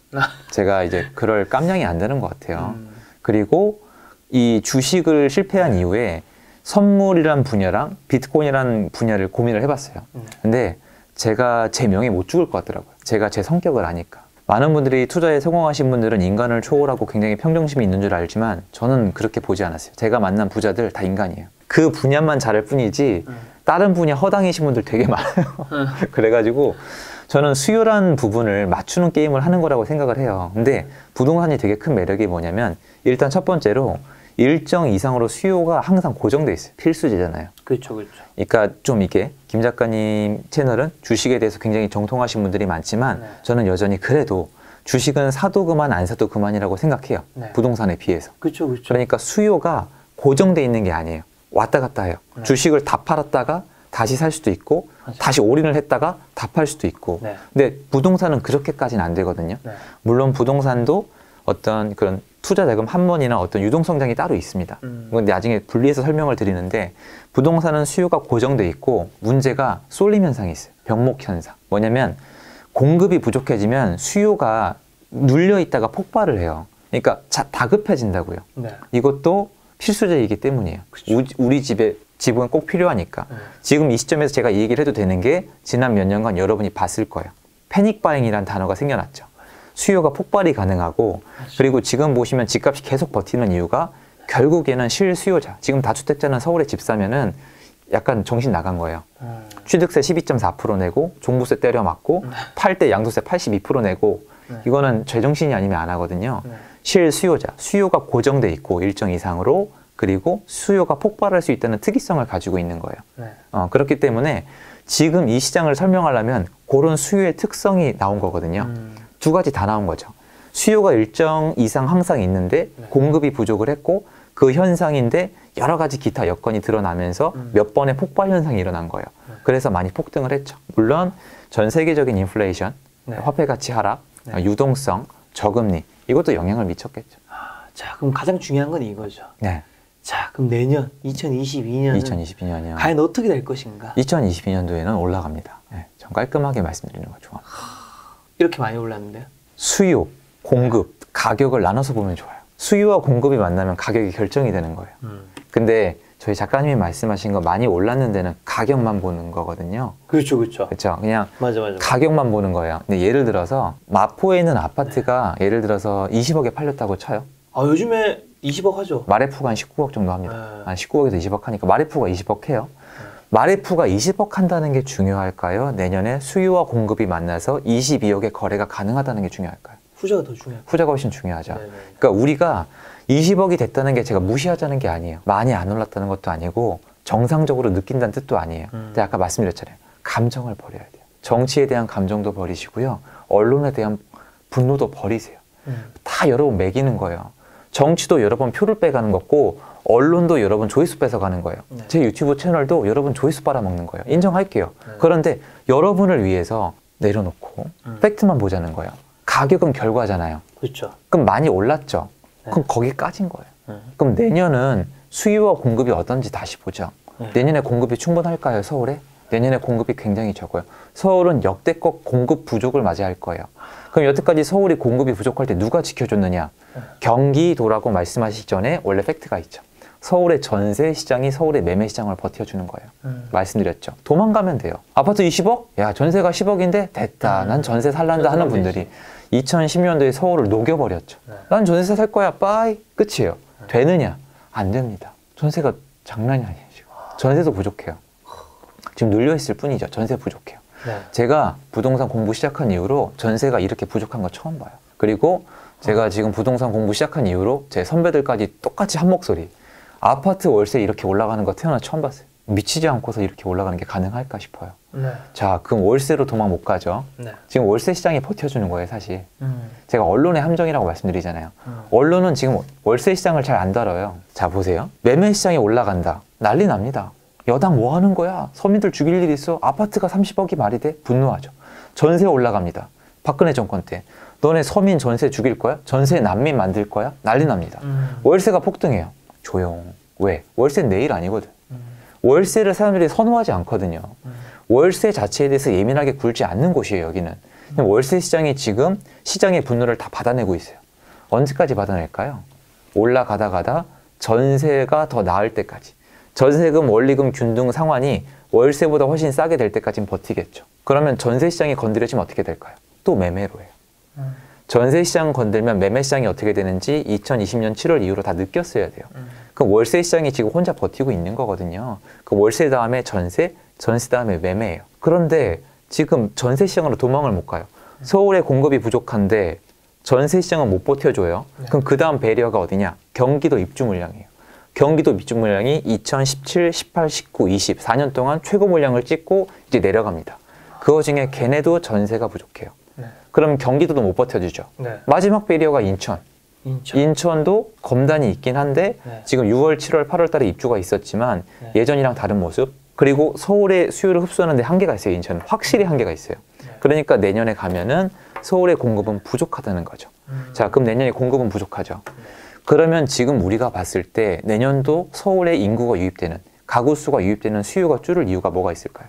제가 이제 그럴 깜냥이 안 되는 것 같아요. 그리고 이 주식을 실패한 이후에 선물이란 분야랑 비트코인이라는 분야를 고민을 해봤어요. 근데 제가 제 명예 못 죽을 것 같더라고요. 제가 제 성격을 아니까. 많은 분들이 투자에 성공하신 분들은 인간을 초월하고 굉장히 평정심이 있는 줄 알지만 저는 그렇게 보지 않았어요. 제가 만난 부자들 다 인간이에요. 그 분야만 잘할 뿐이지 다른 분야 허당이신 분들 되게 많아요. 그래가지고 저는 수요란 부분을 맞추는 게임을 하는 거라고 생각을 해요. 근데 부동산이 되게 큰 매력이 뭐냐면 일단 첫 번째로 일정 이상으로 수요가 항상 고정돼 있어요. 필수제잖아요. 그렇죠, 그렇죠. 그러니까 좀 이게 김 작가님 채널은 주식에 대해서 굉장히 정통하신 분들이 많지만 네. 저는 여전히 그래도 주식은 사도 그만 안 사도 그만이라고 생각해요. 네. 부동산에 비해서. 그렇죠, 그렇죠. 그러니까 수요가 고정돼 있는 게 아니에요. 왔다 갔다 해요. 네. 주식을 다 팔았다가 다시 살 수도 있고 맞아요. 다시 올인을 했다가 다 팔 수도 있고 네. 근데 부동산은 그렇게까지는 안 되거든요. 네. 물론 부동산도 어떤 그런 투자 자금 한 번이나 어떤 유동성장이 따로 있습니다. 근데 나중에 분리해서 설명을 드리는데 부동산은 수요가 고정돼 있고 문제가 쏠림 현상이 있어요. 병목 현상. 뭐냐면 공급이 부족해지면 수요가 눌려 있다가 폭발을 해요. 그러니까 다급해진다고요. 네. 이것도 필수제이기 때문이에요. 그쵸. 우리 집에 집은 꼭 필요하니까. 네. 지금 이 시점에서 제가 이 얘기를 해도 되는 게 지난 몇 년간 여러분이 봤을 거예요. 패닉 바잉이라는 단어가 생겨났죠. 수요가 폭발이 가능하고 그리고 지금 보시면 집값이 계속 버티는 이유가 결국에는 실수요자. 지금 다주택자는 서울에 집 사면은 약간 정신 나간 거예요. 취득세 12.4% 내고 종부세 때려 맞고 팔 때 양도세 82% 내고 이거는 제정신이 아니면 안 하거든요. 실수요자. 수요가 고정돼 있고 일정 이상으로 그리고 수요가 폭발할 수 있다는 특이성을 가지고 있는 거예요. 네. 그렇기 때문에 지금 이 시장을 설명하려면 그런 수요의 특성이 나온 거거든요. 두 가지 다 나온 거죠. 수요가 일정 이상 항상 있는데 공급이 부족을 했고 그 현상인데 여러 가지 기타 여건이 드러나면서 몇 번의 폭발 현상이 일어난 거예요. 그래서 많이 폭등을 했죠. 물론 전 세계적인 인플레이션, 네. 화폐 가치 하락, 유동성, 저금리 이것도 영향을 미쳤겠죠. 자, 그럼 가장 중요한 건 이거죠. 네. 자, 그럼 내년 2022년은 2022년이요. 과연 어떻게 될 것인가? 2022년도에는 올라갑니다. 네, 전 깔끔하게 말씀드리는 거 좋아합니다. 이렇게 많이 올랐는데요? 수요, 공급, 가격을 나눠서 보면 좋아요. 수요와 공급이 만나면 가격이 결정이 되는 거예요. 근데 저희 작가님이 말씀하신 거 많이 올랐는 데는 가격만 보는 거거든요. 그렇죠, 그렇죠. 그렇죠? 그냥 맞아. 가격만 보는 거예요. 근데 예를 들어서 마포에 있는 아파트가 예를 들어서 20억에 팔렸다고 쳐요. 아, 요즘에 20억 하죠. 마레프가 한 19억 정도 합니다. 네. 한 19억에서 20억 하니까 마레프가 20억 해요. 마레프가 20억 한다는 게 중요할까요? 내년에 수요와 공급이 만나서 22억의 거래가 가능하다는 게 중요할까요? 후자가 더 중요해요. 후자가 훨씬 중요하죠. 네네. 그러니까 우리가 20억이 됐다는 게 제가 무시하자는 게 아니에요. 많이 안 올랐다는 것도 아니고 정상적으로 느낀다는 뜻도 아니에요. 근데 아까 말씀드렸잖아요. 감정을 버려야 돼요. 정치에 대한 감정도 버리시고요. 언론에 대한 분노도 버리세요. 다 여러분 매기는 거예요. 정치도 여러 번 표를 빼가는 거고 언론도 여러 번 조회수 뺏어가는 거예요. 네. 제 유튜브 채널도 여러 번 조회수 빨아먹는 거예요. 인정할게요. 그런데 여러분을 위해서 내려놓고 팩트만 보자는 거예요. 가격은 결과잖아요. 그렇죠. 그럼 많이 올랐죠. 네. 그럼 거기 까진 거예요. 그럼 내년은 수요와 공급이 어떤지 다시 보죠. 내년에 공급이 충분할까요, 서울에? 내년에 공급이 굉장히 적어요. 서울은 역대급 공급 부족을 맞이할 거예요. 그럼 여태까지 서울이 공급이 부족할 때 누가 지켜줬느냐? 경기도라고 말씀하시기 전에 원래 팩트가 있죠. 서울의 전세 시장이 서울의 매매 시장을 버텨주는 거예요. 말씀드렸죠. 도망가면 돼요. 아파트 20억? 야, 전세가 10억인데 됐다. 난 전세 살란다 하는 분들이 2010년도에 서울을 녹여버렸죠. 난 전세 살 거야. 빠이. 끝이에요. 되느냐? 안 됩니다. 전세가 장난이 아니에요. 지금. 전세도 부족해요. 지금 눌려있을 뿐이죠. 전세 부족해요. 네. 제가 부동산 공부 시작한 이후로 전세가 이렇게 부족한 거 처음 봐요. 그리고 제가 지금 부동산 공부 시작한 이후로 제 선배들까지 똑같이 한 목소리. 아파트 월세 이렇게 올라가는 거 태어나 처음 봤어요. 미치지 않고서 이렇게 올라가는 게 가능할까 싶어요. 네. 자, 그럼 월세로 도망 못 가죠. 네. 지금 월세 시장이 버텨주는 거예요, 사실. 제가 언론의 함정이라고 말씀드리잖아요. 언론은 지금 월세 시장을 잘 안 다뤄요. 자, 보세요. 매매 시장이 올라간다. 난리 납니다. 여당 뭐 하는 거야? 서민들 죽일 일 있어? 아파트가 30억이 말이 돼? 분노하죠. 전세 올라갑니다. 박근혜 정권 때. 너네 서민 전세 죽일 거야? 전세 난민 만들 거야? 난리 납니다. 월세가 폭등해요. 조용. 왜? 월세는 내일 아니거든. 월세를 사람들이 선호하지 않거든요. 월세 자체에 대해서 예민하게 굴지 않는 곳이에요, 여기는. 월세 시장이 지금 시장의 분노를 다 받아내고 있어요. 언제까지 받아낼까요? 올라가다 전세가 더 나을 때까지. 전세금, 원리금 균등 상환이 월세보다 훨씬 싸게 될 때까지는 버티겠죠. 그러면 전세 시장이 건드려지면 어떻게 될까요? 또 매매로 해요. 전세 시장 건들면 매매 시장이 어떻게 되는지 2020년 7월 이후로 다 느꼈어야 돼요. 그럼 월세 시장이 지금 혼자 버티고 있는 거거든요. 그 월세 다음에 전세, 전세 다음에 매매예요. 그런데 지금 전세 시장으로 도망을 못 가요. 서울의 공급이 부족한데 전세 시장은 못 버텨줘요. 그럼 그 다음 배리어가 어디냐? 경기도 입주 물량이에요. 경기도 입주 물량이 2017, 18, 19, 20 4년 동안 최고 물량을 찍고 이제 내려갑니다. 그거 중에 걔네도 전세가 부족해요. 그럼 경기도도 못 버텨주죠. 마지막 배리어가 인천도 검단이 있긴 한데 지금 6월, 7월, 8월 달에 입주가 있었지만 예전이랑 다른 모습. 그리고 서울의 수요를 흡수하는 데 한계가 있어요. 인천은 확실히 한계가 있어요. 그러니까 내년에 가면은 서울의 공급은 부족하다는 거죠. 자, 그럼 내년에 공급은 부족하죠. 그러면 지금 우리가 봤을 때 내년도 서울에 인구가 유입되는, 가구 수가 유입되는 수요가 줄을 이유가 뭐가 있을까요?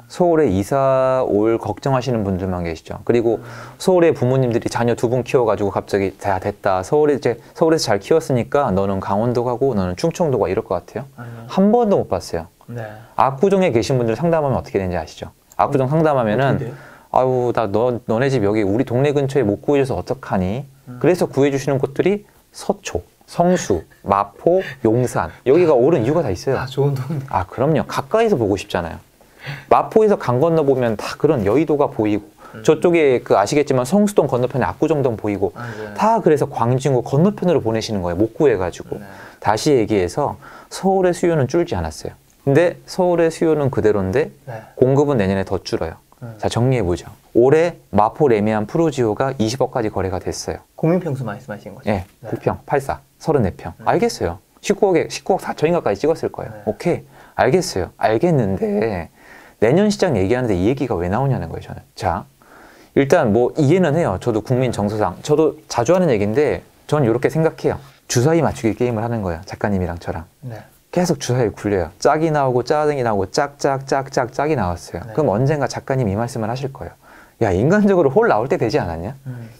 서울에 이사 올 걱정하시는 분들만 계시죠. 그리고 서울에 부모님들이 자녀 2분 키워가지고 갑자기 다 됐다. 서울에서 잘 키웠으니까 너는 강원도 가고 너는 충청도 가 이럴 것 같아요. 한 번도 못 봤어요. 압구정에 계신 분들 상담하면 어떻게 되는지 아시죠? 압구정 상담하면은 아유, 너네 집 여기 우리 동네 근처에 못 구해줘서 어떡하니? 그래서 구해주시는 곳들이 서초, 성수, 마포, 용산. 여기가 옳은 이유가 다 있어요. 아, 좋은 동네. 아, 그럼요. 가까이서 보고 싶잖아요. 마포에서 강 건너 보면 다 그런 여의도가 보이고 저쪽에 그 아시겠지만 성수동 건너편에 압구정동 보이고 다 그래서 광진구 건너편으로 보내시는 거예요. 못 구해가지고. 다시 얘기해서 서울의 수요는 줄지 않았어요. 근데 서울의 수요는 그대로인데 공급은 내년에 더 줄어요. 자, 정리해보죠. 올해 마포 레미안 프루지오가 20억까지 거래가 됐어요. 공인평수 말씀하신 거죠? 네, 9평, 84, 34평. 알겠어요. 19억 4천인가까지 찍었을 거예요. 오케이, 알겠어요. 알겠는데 내년 시장 얘기하는데 이 얘기가 왜 나오냐는 거예요, 저는. 자, 일단 뭐 이해는 해요. 저도 국민 정서상. 저도 자주 하는 얘기인데 전 이렇게 생각해요. 주사위 맞추기 게임을 하는 거예요. 작가님이랑 저랑. 계속 주사위 굴려요. 짝이 나오고 짜등이 나오고 짝이 나왔어요. 그럼 언젠가 작가님 이 말씀을 하실 거예요. 야, 인간적으로 홀 나올 때 되지 않았냐?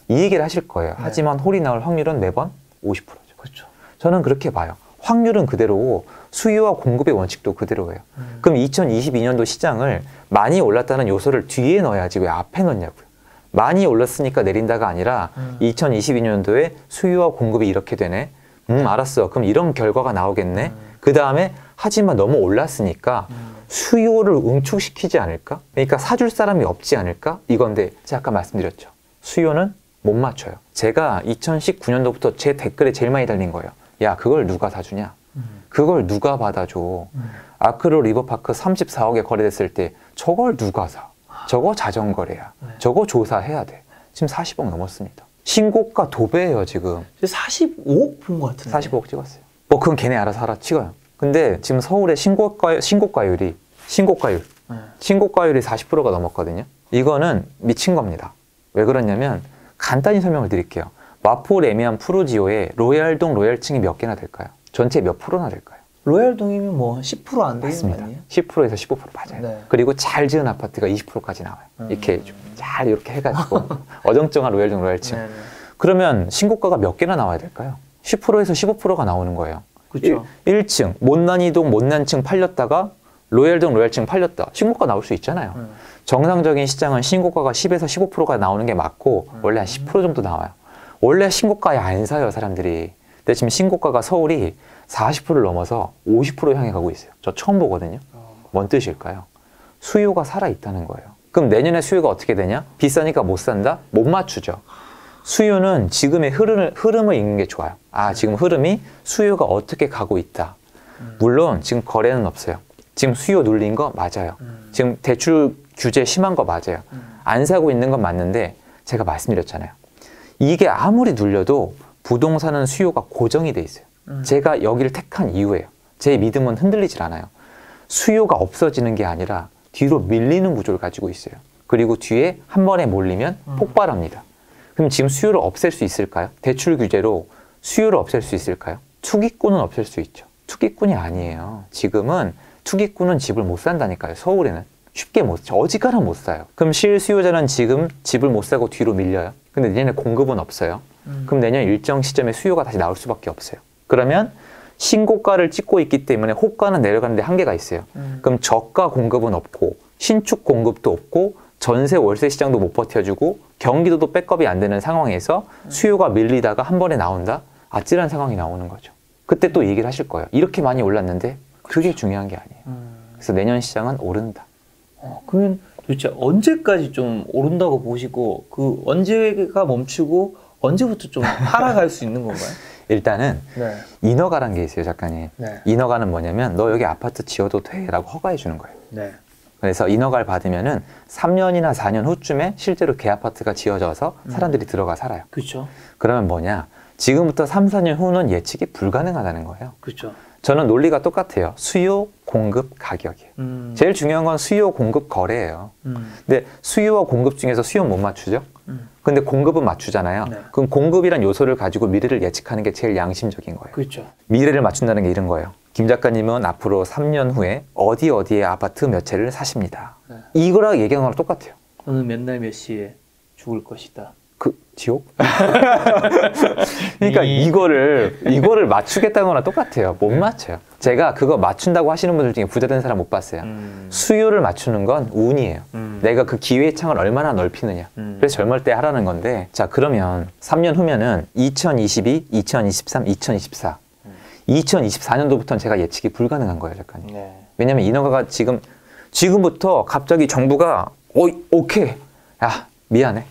이 얘기를 하실 거예요. 하지만 홀이 나올 확률은 매번 50%죠. 그렇죠. 저는 그렇게 봐요. 확률은 그대로고 수요와 공급의 원칙도 그대로예요. 그럼 2022년도 시장을 많이 올랐다는 요소를 뒤에 넣어야지 왜 앞에 넣냐고요. 많이 올랐으니까 내린다가 아니라 2022년도에 수요와 공급이 이렇게 되네. 알았어. 그럼 이런 결과가 나오겠네. 그 다음에 하지만 너무 올랐으니까 수요를 응축시키지 않을까? 그러니까 사줄 사람이 없지 않을까? 이건데 제가 아까 말씀드렸죠. 수요는 못 맞춰요. 제가 2019년도부터 제 댓글에 제일 많이 달린 거예요. 야, 그걸 누가 사주냐? 그걸 누가 받아줘? 아크로 리버파크 34억에 거래됐을 때 저걸 누가 사? 저거 자전거래야. 저거 조사해야 돼. 지금 40억 넘었습니다. 신고가 도배예요, 지금. 45억 본 것 같은데. 45억 찍었어요. 뭐 그건 걔네 알아서 하라 치고요. 근데 지금 서울의 신고가율이 40%가 넘었거든요. 이거는 미친 겁니다. 왜 그러냐면 간단히 설명을 드릴게요. 마포, 레미안, 푸르지오에 로얄동 로얄층이 몇 개나 될까요? 전체 몇 프로나 될까요? 로얄동이면 뭐 10% 안 되는 거 맞습니다. 아니에요? 10%에서 15% 맞아요. 네. 그리고 잘 지은 아파트가 20%까지 나와요. 이렇게 좀 잘 이렇게 해가지고 어정쩡한 로얄동 로얄층. 네네. 그러면 신고가가 몇 개나 나와야 될까요? 10%에서 15%가 나오는 거예요. 그렇죠. 1층 못난이동 못난층 팔렸다가 로얄동 로얄층 팔렸다. 신고가 나올 수 있잖아요. 정상적인 시장은 신고가가 10에서 15%가 나오는 게 맞고 원래 한 10% 정도 나와요. 원래 신고가에 안 사요, 사람들이. 근데 지금 신고가가 서울이 40%를 넘어서 50% 향해 가고 있어요. 저 처음 보거든요. 뭔 뜻일까요? 수요가 살아있다는 거예요. 그럼 내년에 수요가 어떻게 되냐? 비싸니까 못 산다? 못 맞추죠. 수요는 지금의 흐름을 읽는 게 좋아요. 아, 지금 흐름이 수요가 어떻게 가고 있다. 물론 지금 거래는 없어요. 지금 수요 눌린 거 맞아요. 지금 대출 규제 심한 거 맞아요. 안 사고 있는 건 맞는데 제가 말씀드렸잖아요. 이게 아무리 눌려도 부동산은 수요가 고정이 돼 있어요. 제가 여기를 택한 이유예요. 제 믿음은 흔들리질 않아요. 수요가 없어지는 게 아니라 뒤로 밀리는 구조를 가지고 있어요. 그리고 뒤에 한 번에 몰리면 폭발합니다. 그럼 지금 수요를 없앨 수 있을까요? 대출 규제로 수요를 없앨 수 있을까요? 투기꾼은 없앨 수 있죠. 투기꾼이 아니에요. 지금은 투기꾼은 집을 못 산다니까요. 서울에는 쉽게 못 사. 어지간하면 못 사요. 그럼 실수요자는 지금 집을 못 사고 뒤로 밀려요. 근데 내년에 공급은 없어요. 그럼 내년 일정 시점에 수요가 다시 나올 수밖에 없어요. 그러면 신고가를 찍고 있기 때문에 호가는 내려가는데 한계가 있어요. 그럼 저가 공급은 없고 신축 공급도 없고 전세 월세 시장도 못 버텨주고 경기도도 백업이 안 되는 상황에서 수요가 밀리다가 한 번에 나온다? 아찔한 상황이 나오는 거죠. 그때 또 얘기를 하실 거예요. 이렇게 많이 올랐는데 그게 중요한 게 아니에요. 그래서 내년 시장은 오른다. 그러면 도대체 언제까지 좀 오른다고 보시고 그 언제가 멈추고 언제부터 좀 하락할 수 있는 건가요? 일단은 네. 인허가라는 게 있어요, 작가님. 네. 인허가는 뭐냐면 너 여기 아파트 지어도 돼 라고 허가해 주는 거예요. 네. 그래서 인허가를 받으면은 3년이나 4년 후쯤에 실제로 그 아파트가 지어져서 사람들이 들어가 살아요. 그렇죠. 그러면 뭐냐? 지금부터 3, 4년 후는 예측이 불가능하다는 거예요. 그렇죠. 저는 논리가 똑같아요. 수요, 공급, 가격이에요. 제일 중요한 건 수요, 공급, 거래예요. 근데 수요와 공급 중에서 수요는 못 맞추죠? 근데 공급은 맞추잖아요. 네. 그럼 공급이란 요소를 가지고 미래를 예측하는 게 제일 양심적인 거예요. 그렇죠. 미래를 맞춘다는 게 이런 거예요. 김 작가님은 앞으로 3년 후에 어디에 아파트 몇 채를 사십니다. 네. 이거랑 얘기하는 거랑 똑같아요. 너는 몇 날 몇 시에 죽을 것이다. 그 지옥? 그러니까 이거를 맞추겠다는 거랑 똑같아요. 못 맞춰요. 제가 그거 맞춘다고 하시는 분들 중에 부자 된 사람 못 봤어요. 수요를 맞추는 건 운이에요. 내가 그 기회의 창을 얼마나 넓히느냐. 그래서 젊을 때 하라는 건데, 자, 그러면 3년 후면은 2022, 2023, 2024. 2024년도부터는 제가 예측이 불가능한 거예요, 작가님. 네. 왜냐면 인허가가 지금부터 갑자기 정부가 오케이. 야, 미안해.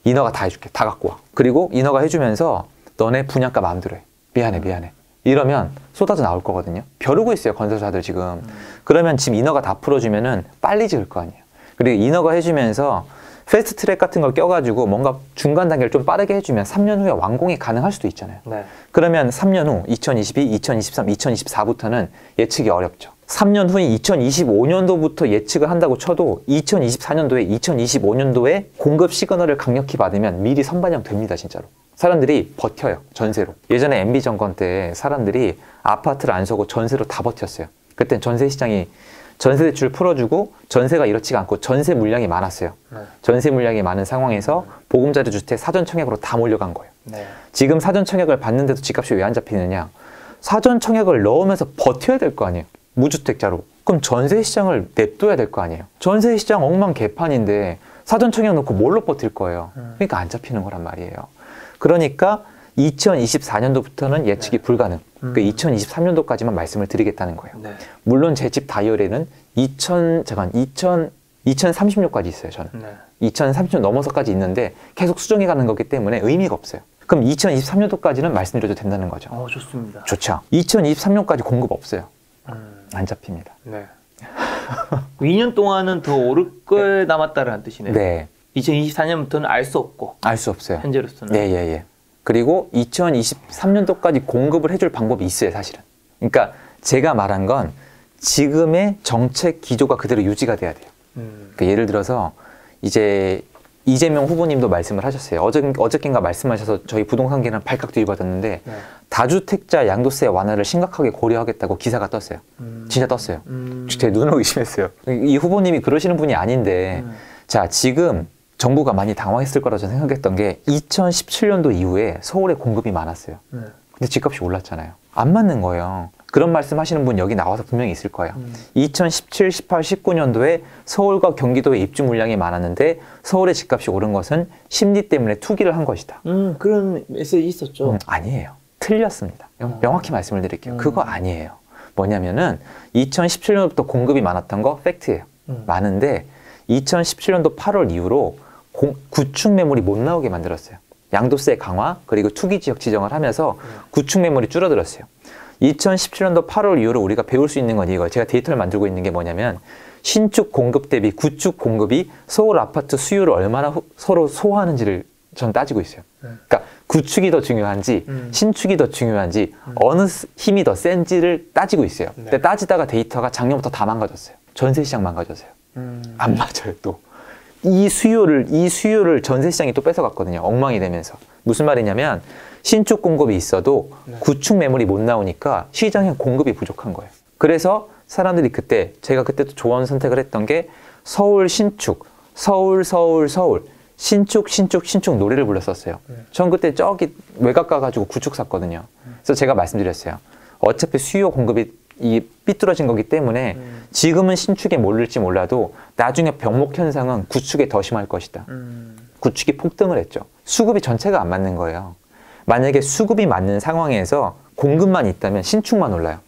인허가 다 해줄게. 다 갖고 와. 그리고 인허가 해주면서 너네 분양가 마음대로 해. 미안해. 이러면 쏟아져 나올 거거든요. 벼르고 있어요, 건설사들 지금. 그러면 지금 인허가 다 풀어주면은 빨리 지을 거 아니에요. 그리고 인허가 해주면서 패스트 트랙 같은 걸 껴가지고 뭔가 중간 단계를 좀 빠르게 해주면 3년 후에 완공이 가능할 수도 있잖아요. 네. 그러면 3년 후 2022, 2023, 2024부터는 예측이 어렵죠. 3년 후인 2025년도부터 예측을 한다고 쳐도 2024년도에 2025년도에 공급 시그널을 강력히 받으면 미리 선반영 됩니다, 진짜로. 사람들이 버텨요, 전세로. 예전에 MB 정권 때 사람들이 아파트를 안 사고 전세로 다 버텼어요. 그땐 전세 시장이 전세 대출 풀어주고 전세가 이렇지가 않고 전세 물량이 많았어요. 네. 전세 물량이 많은 상황에서 보금자리 주택 사전 청약으로 다 몰려간 거예요. 네. 지금 사전 청약을 받는데도 집값이 왜 안 잡히느냐? 사전 청약을 넣으면서 버텨야 될 거 아니에요. 무주택자로. 그럼 전세 시장을 냅둬야 될 거 아니에요. 전세 시장 엉망개판인데 사전 청약 놓고 뭘로 버틸 거예요. 그러니까 안 잡히는 거란 말이에요. 그러니까 2024년도부터는 예측이 불가능. 그 2023년도까지만 말씀을 드리겠다는 거예요. 네. 물론 제 집 다이어리는 2030년까지 있어요, 저는. 네. 2030년 넘어서까지 있는데 계속 수정해 가는 거기 때문에 의미가 없어요. 그럼 2023년도까지는 말씀드려도 된다는 거죠. 좋습니다. 좋죠. 2023년까지 공급 없어요. 안 잡힙니다. 네. 2년 동안은 더 오를 걸 남았다는 뜻이네요. 네. 2024년부터는 알 수 없고 알 수 없어요. 현재로서는. 네. 그리고 2023년도까지 공급을 해줄 방법이 있어요, 사실은. 그러니까 제가 말한 건 지금의 정책 기조가 그대로 유지가 돼야 돼요. 그러니까 예를 들어서 이제 이재명 후보님도 말씀을 하셨어요. 어저께인가 말씀하셔서 저희 부동산계는 발칵 뒤집어졌는데 네. 다주택자 양도세 완화를 심각하게 고려하겠다고 기사가 떴어요. 진짜 떴어요. 제 눈을 의심했어요. 이 후보님이 그러시는 분이 아닌데 자, 지금 정부가 많이 당황했을 거라고 저는 생각했던 게 2017년도 이후에 서울에 공급이 많았어요. 근데 집값이 올랐잖아요. 안 맞는 거예요. 그런 말씀 하시는 분 여기 나와서 분명히 있을 거예요. 2017, 18, 19년도에 서울과 경기도에 입주 물량이 많았는데 서울의 집값이 오른 것은 심리 때문에 투기를 한 것이다. 그런 메시지 있었죠. 아니에요. 틀렸습니다. 명확히 말씀을 드릴게요. 그거 아니에요. 뭐냐면은 2017년부터 공급이 많았던 거 팩트예요. 많은데 2017년도 8월 이후로 구축 매물이 못 나오게 만들었어요. 양도세 강화 그리고 투기 지역 지정을 하면서 구축 매물이 줄어들었어요. 2017년도 8월 이후로 우리가 배울 수 있는 건 이거예요. 제가 데이터를 만들고 있는 게 뭐냐면 신축 공급 대비 구축 공급이 서울 아파트 수요를 얼마나 서로 소화하는지를 전 따지고 있어요. 그러니까 구축이 더 중요한지 신축이 더 중요한지 어느 힘이 더 센지를 따지고 있어요. 근데 따지다가 데이터가 작년부터 다 망가졌어요. 전세 시장 망가졌어요. 안 맞아요 또. 이 수요를 전세 시장이 또 뺏어갔거든요. 엉망이 되면서. 무슨 말이냐면 신축 공급이 있어도 구축 매물이 못 나오니까 시장에 공급이 부족한 거예요. 그래서 사람들이 제가 그때 또 조언 선택을 했던 게 서울 신축, 서울 신축 노래를 불렀었어요. 전 그때 저기 외곽 가가지고 구축 샀거든요. 그래서 제가 말씀드렸어요. 어차피 수요 공급이 삐뚤어진 거기 때문에 지금은 신축에 몰릴지 몰라도 나중에 병목 현상은 구축에 더 심할 것이다. 구축이 폭등을 했죠. 수급이 전체가 안 맞는 거예요. 만약에 수급이 맞는 상황에서 공급만 있다면 신축만 올라요.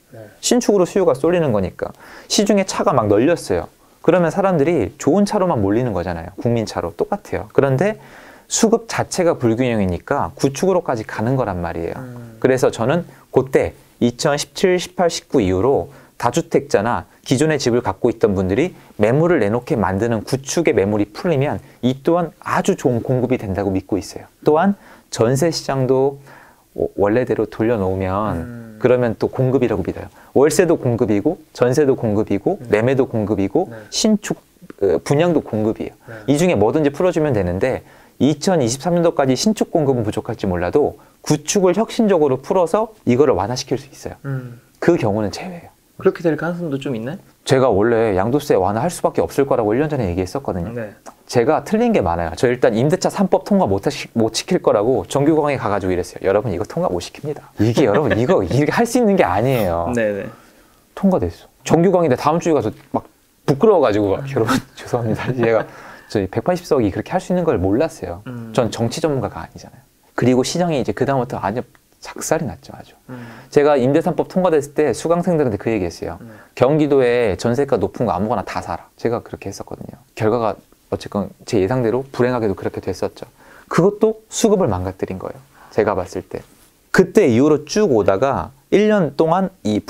신축으로 수요가 쏠리는 거니까. 시중에 차가 막 널렸어요. 그러면 사람들이 좋은 차로만 몰리는 거잖아요. 국민차로 똑같아요. 그런데 수급 자체가 불균형이니까 구축으로까지 가는 거란 말이에요. 그래서 저는 그때 2017, 18, 19 이후로 다주택자나 기존의 집을 갖고 있던 분들이 매물을 내놓게 만드는 구축의 매물이 풀리면 이 또한 아주 좋은 공급이 된다고 믿고 있어요. 또한 전세 시장도 원래대로 돌려놓으면 그러면 또 공급이라고 믿어요. 월세도 공급이고 전세도 공급이고 매매도 공급이고 신축 분양도 공급이에요. 이 중에 뭐든지 풀어주면 되는데 2023년도까지 신축 공급은 부족할지 몰라도 구축을 혁신적으로 풀어서 이거를 완화시킬 수 있어요. 그 경우는 제외예요. 그렇게 될 가능성도 좀 있나요? 제가 원래 양도세 완화할 수밖에 없을 거라고 1년 전에 얘기했었거든요. 네. 제가 틀린 게 많아요. 저 일단 임대차 3법 통과 못 시킬 거라고 정규공항에 가가지고 이랬어요. 여러분 이거 통과 못 시킵니다. 이게 여러분 이거 할 수 있는 게 아니에요. 네네. 통과됐어. 정규공항인데 다음 주에 가서 막 부끄러워가지고 여러분 죄송합니다. 제가 저희 180석이 그렇게 할 수 있는 걸 몰랐어요. 전 정치 전문가가 아니잖아요. 그리고 시장이 이제 그다음부터 아주 작살이 났죠, 아주. 제가 임대 3법 통과됐을 때 수강생들한테 그 얘기했어요. 경기도에 전세가 높은 거 아무거나 다 사라. 제가 그렇게 했었거든요. 결과가 어쨌건 제 예상대로 불행하게도 그렇게 됐었죠. 그것도 수급을 망가뜨린 거예요. 제가 봤을 때. 그때 이후로 쭉 오다가 1년 동안 이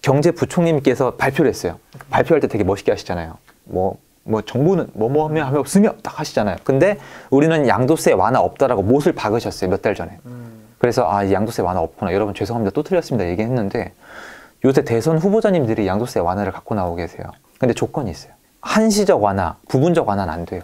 경제부총리님께서 발표를 했어요. 발표할 때 되게 멋있게 하시잖아요. 뭐 정부는 뭐 하면 없으며 딱 하시잖아요. 근데 우리는 양도세 완화 없다라고 못을 박으셨어요. 몇 달 전에. 그래서 양도세 완화 없구나. 여러분 죄송합니다. 또 틀렸습니다. 얘기했는데 요새 대선 후보자님들이 양도세 완화를 갖고 나오고 계세요. 근데 조건이 있어요. 한시적 완화, 부분적 완화는 안 돼요.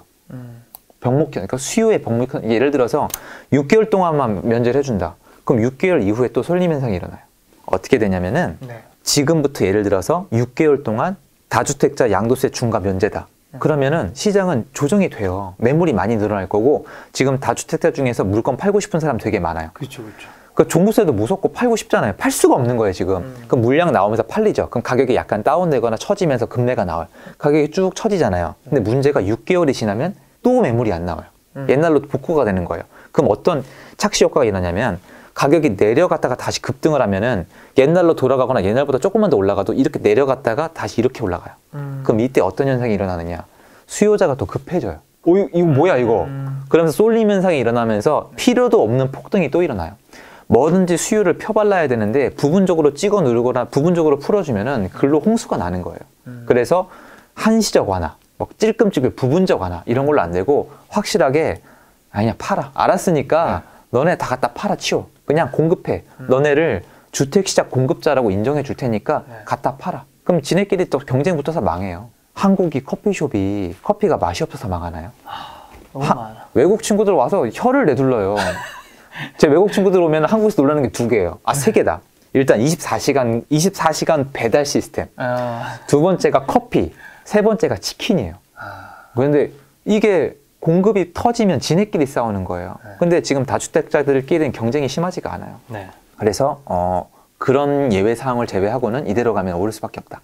병목현, 그러니까 수요의 병목현. 예를 들어서 6개월 동안만 면제를 해준다. 그럼 6개월 이후에 또 설림 현상이 일어나요. 어떻게 되냐면은 지금부터 예를 들어서 6개월 동안 다주택자 양도세 중과 면제다. 그러면은 시장은 조정이 돼요. 매물이 많이 늘어날 거고 지금 다주택자 중에서 물건 팔고 싶은 사람 되게 많아요. 그렇죠, 그렇죠. 그 종부세도 무섭고 팔고 싶잖아요. 팔 수가 없는 거예요 지금. 그럼 물량 나오면서 팔리죠. 그럼 가격이 약간 다운되거나 처지면서 급매가 나와요. 가격이 쭉 처지잖아요. 근데 문제가 6개월이 지나면 또 매물이 안 나와요. 옛날로 복구가 되는 거예요. 그럼 어떤 착시 효과가 일어나냐면 가격이 내려갔다가 다시 급등을 하면은 옛날로 돌아가거나 옛날보다 조금만 더 올라가도 이렇게 내려갔다가 다시 이렇게 올라가요. 그럼 이때 어떤 현상이 일어나느냐? 수요자가 더 급해져요. 이거 뭐야 이거? 그러면서 쏠림 현상이 일어나면서 필요도 없는 폭등이 또 일어나요. 뭐든지 수요를 펴발라야 되는데 부분적으로 찍어 누르거나 부분적으로 풀어주면은 글로 홍수가 나는 거예요. 그래서 한시적 완화, 막 찔끔찔끔 부분적 완화 이런 걸로 안 되고 확실하게 아니야 팔아. 알았으니까 너네 다 갖다 팔아 치워. 그냥 공급해. 너네를 주택시장 공급자라고 인정해 줄 테니까 갖다 팔아. 그럼 지네끼리 또 경쟁 붙어서 망해요. 한국이 커피숍이 커피가 맛이 없어서 망하나요? 너무 많아. 외국 친구들 와서 혀를 내둘러요. 제 외국 친구들 오면 한국에서 놀라는 게 두 개예요. 아, 세 개다. 일단 24시간 배달 시스템. 두 번째가 커피. 세 번째가 치킨이에요. 그런데 이게 공급이 터지면 지네끼리 싸우는 거예요. 근데 지금 다주택자들끼리는 경쟁이 심하지가 않아요. 네. 그래서 그런 예외 사항을 제외하고는 이대로 가면 오를 수밖에 없다.